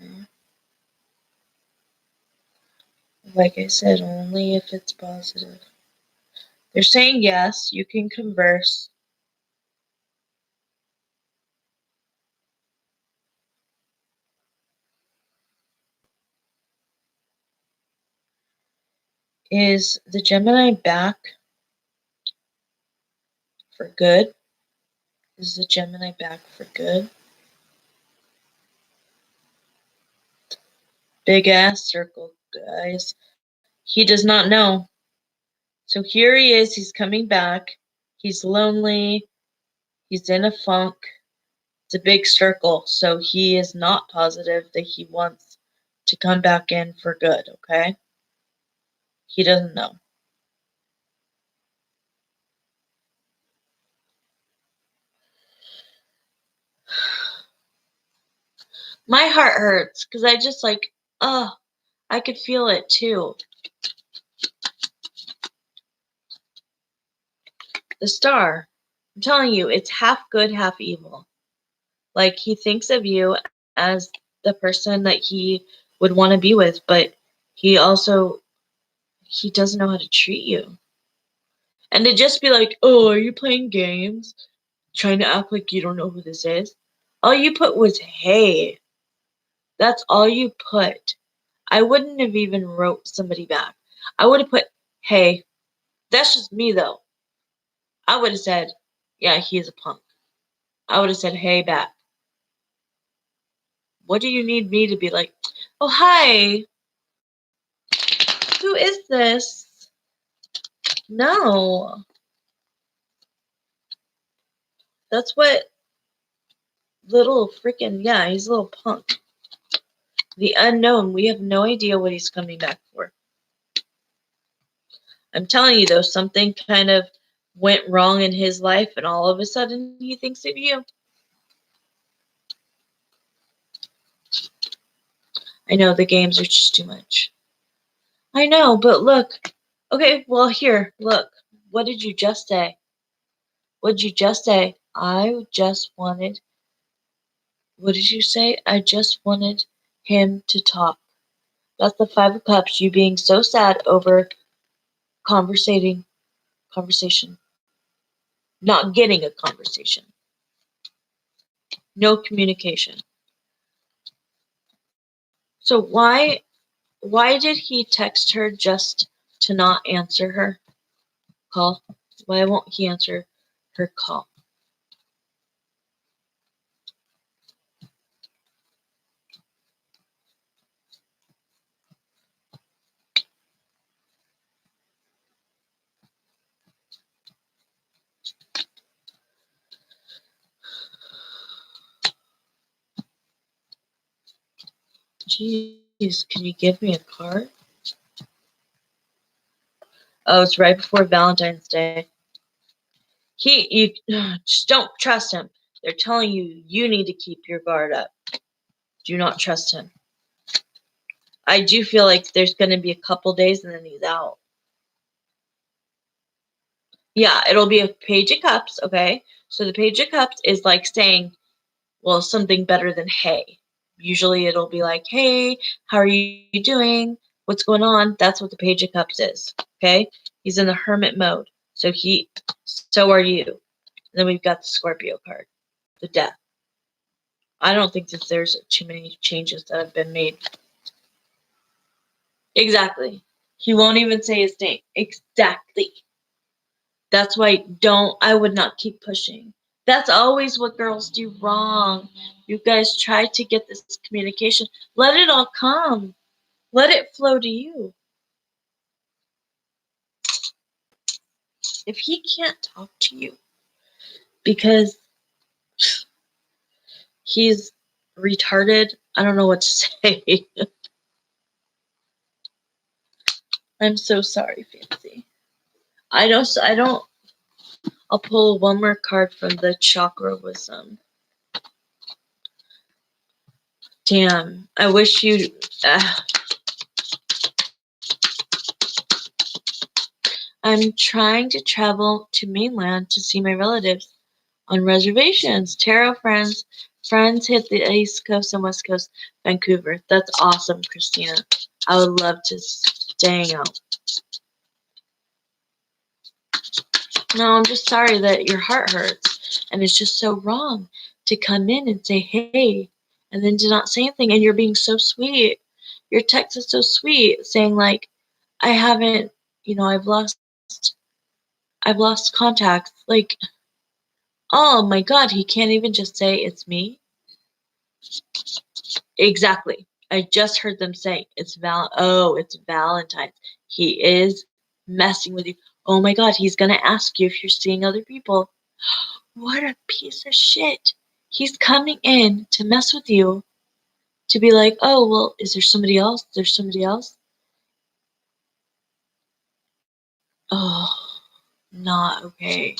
Okay. Like I said, only if it's positive. They're saying yes, you can converse. Is the Gemini back for good? Is the Gemini back for good? Big ass circle, guys. He does not know. So here he is. He's coming back. He's lonely. He's in a funk. It's a big circle. So he is not positive that he wants to come back in for good, okay? He doesn't know. My heart hurts because I just I could feel it too. The Star. I'm telling you, it's half good, half evil. He thinks of you as the person that he would want to be with, but he doesn't know how to treat you. And to just be like, oh, are you playing games? Trying to act like you don't know who this is? All you put was hey. That's all you put. I wouldn't have even wrote somebody back. I would have put hey. That's just me though. I would have said, yeah, he is a punk. I would have said hey back. What do you need me to be like? Oh, hi. Who is this? No. That's what little freaking, yeah, he's a little punk. The unknown. We have no idea what he's coming back for. I'm telling you, though, something kind of went wrong in his life, and all of a sudden he thinks of you. I know the games are just too much. I know, but look. Okay, well, here, look. What did you just say? What did you just say? I just wanted. What did you say? I just wanted him to talk. That's the Five of Cups, you being so sad over conversation, not getting a conversation, no communication. So why did he text her just to not answer her call? Why won't he answer her call? Jeez, can you give me a card? Oh, it's right before Valentine's Day. You just don't trust him. They're telling you you need to keep your guard up. Do not trust him. I do feel like there's going to be a couple days and then he's out. Yeah, it'll be a Page of Cups, okay? So the Page of Cups is like saying, well, something better than hey. Usually it'll be like, hey, how are you doing? What's going on? That's what the Page of Cups is, okay? He's in the hermit mode. So are you. And then we've got the Scorpio card, the death. I don't think that there's too many changes that have been made. Exactly. He won't even say his name. Exactly. That's why I would not keep pushing. That's always what girls do wrong. You guys try to get this communication. Let it all come. Let it flow to you. If he can't talk to you because he's retarded, I don't know what to say. I'm so sorry, Fancy. I don't. I'll pull one more card from the chakra wisdom. Damn, I wish you. I'm trying to travel to mainland to see my relatives on reservations. Tarot friends hit the East Coast and West Coast, Vancouver. That's awesome, Christina. I would love to stay out. No, I'm just sorry that your heart hurts, and it's just so wrong to come in and say hey, and then to not say anything, and you're being so sweet. Your text is so sweet, saying like, I haven't, I've lost contact. Like, oh my God, he can't even just say it's me. Exactly. I just heard them say it's it's Valentine's. He is messing with you. Oh my God, he's gonna ask you if you're seeing other people. What a piece of shit. He's coming in to mess with you, to be like, oh, well, is there somebody else? There's somebody else? Oh, not okay.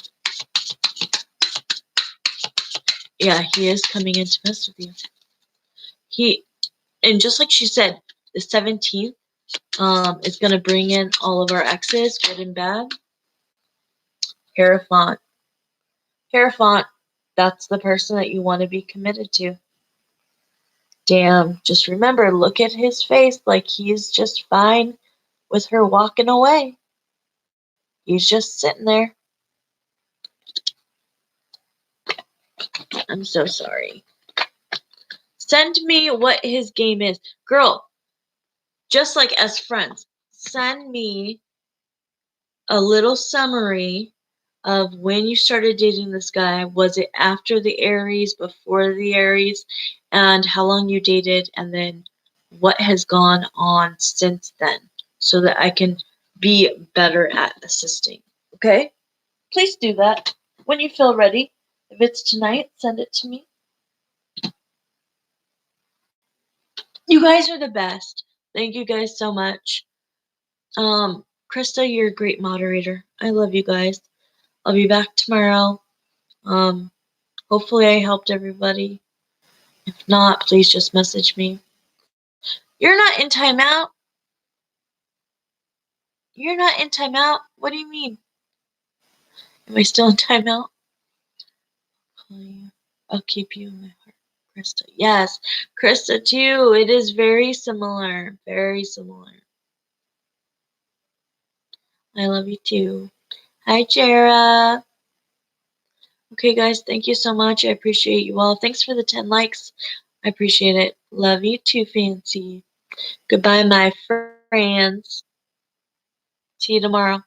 Yeah, he is coming in to mess with you. And just like she said, the 17th is going to bring in all of our exes, good and bad. Hierophant. Hierophant, that's the person that you want to be committed to. Damn, just remember, look at his face like he's just fine with her walking away. He's just sitting there. I'm so sorry. Send me what his game is. Girl, just like as friends, send me a little summary of when you started dating this guy. Was it after the Aries, before the Aries, and how long you dated, and then what has gone on since then, so that I can be better at assisting. Okay? Please do that when you feel ready. If it's tonight, send it to me. You guys are the best. Thank you guys so much. Krista, you're a great moderator. I love you guys. I'll be back tomorrow. Hopefully I helped everybody. If not, please just message me. You're not in timeout. You're not in timeout. What do you mean? Am I still in timeout? I'll keep you in my heart, Krista. Yes, Krista too. It is very similar. Very similar. I love you too. Hi, Jara. Okay, guys, thank you so much. I appreciate you all. Thanks for the 10 likes. I appreciate it. Love you too, Fancy. Goodbye, my friends. See you tomorrow.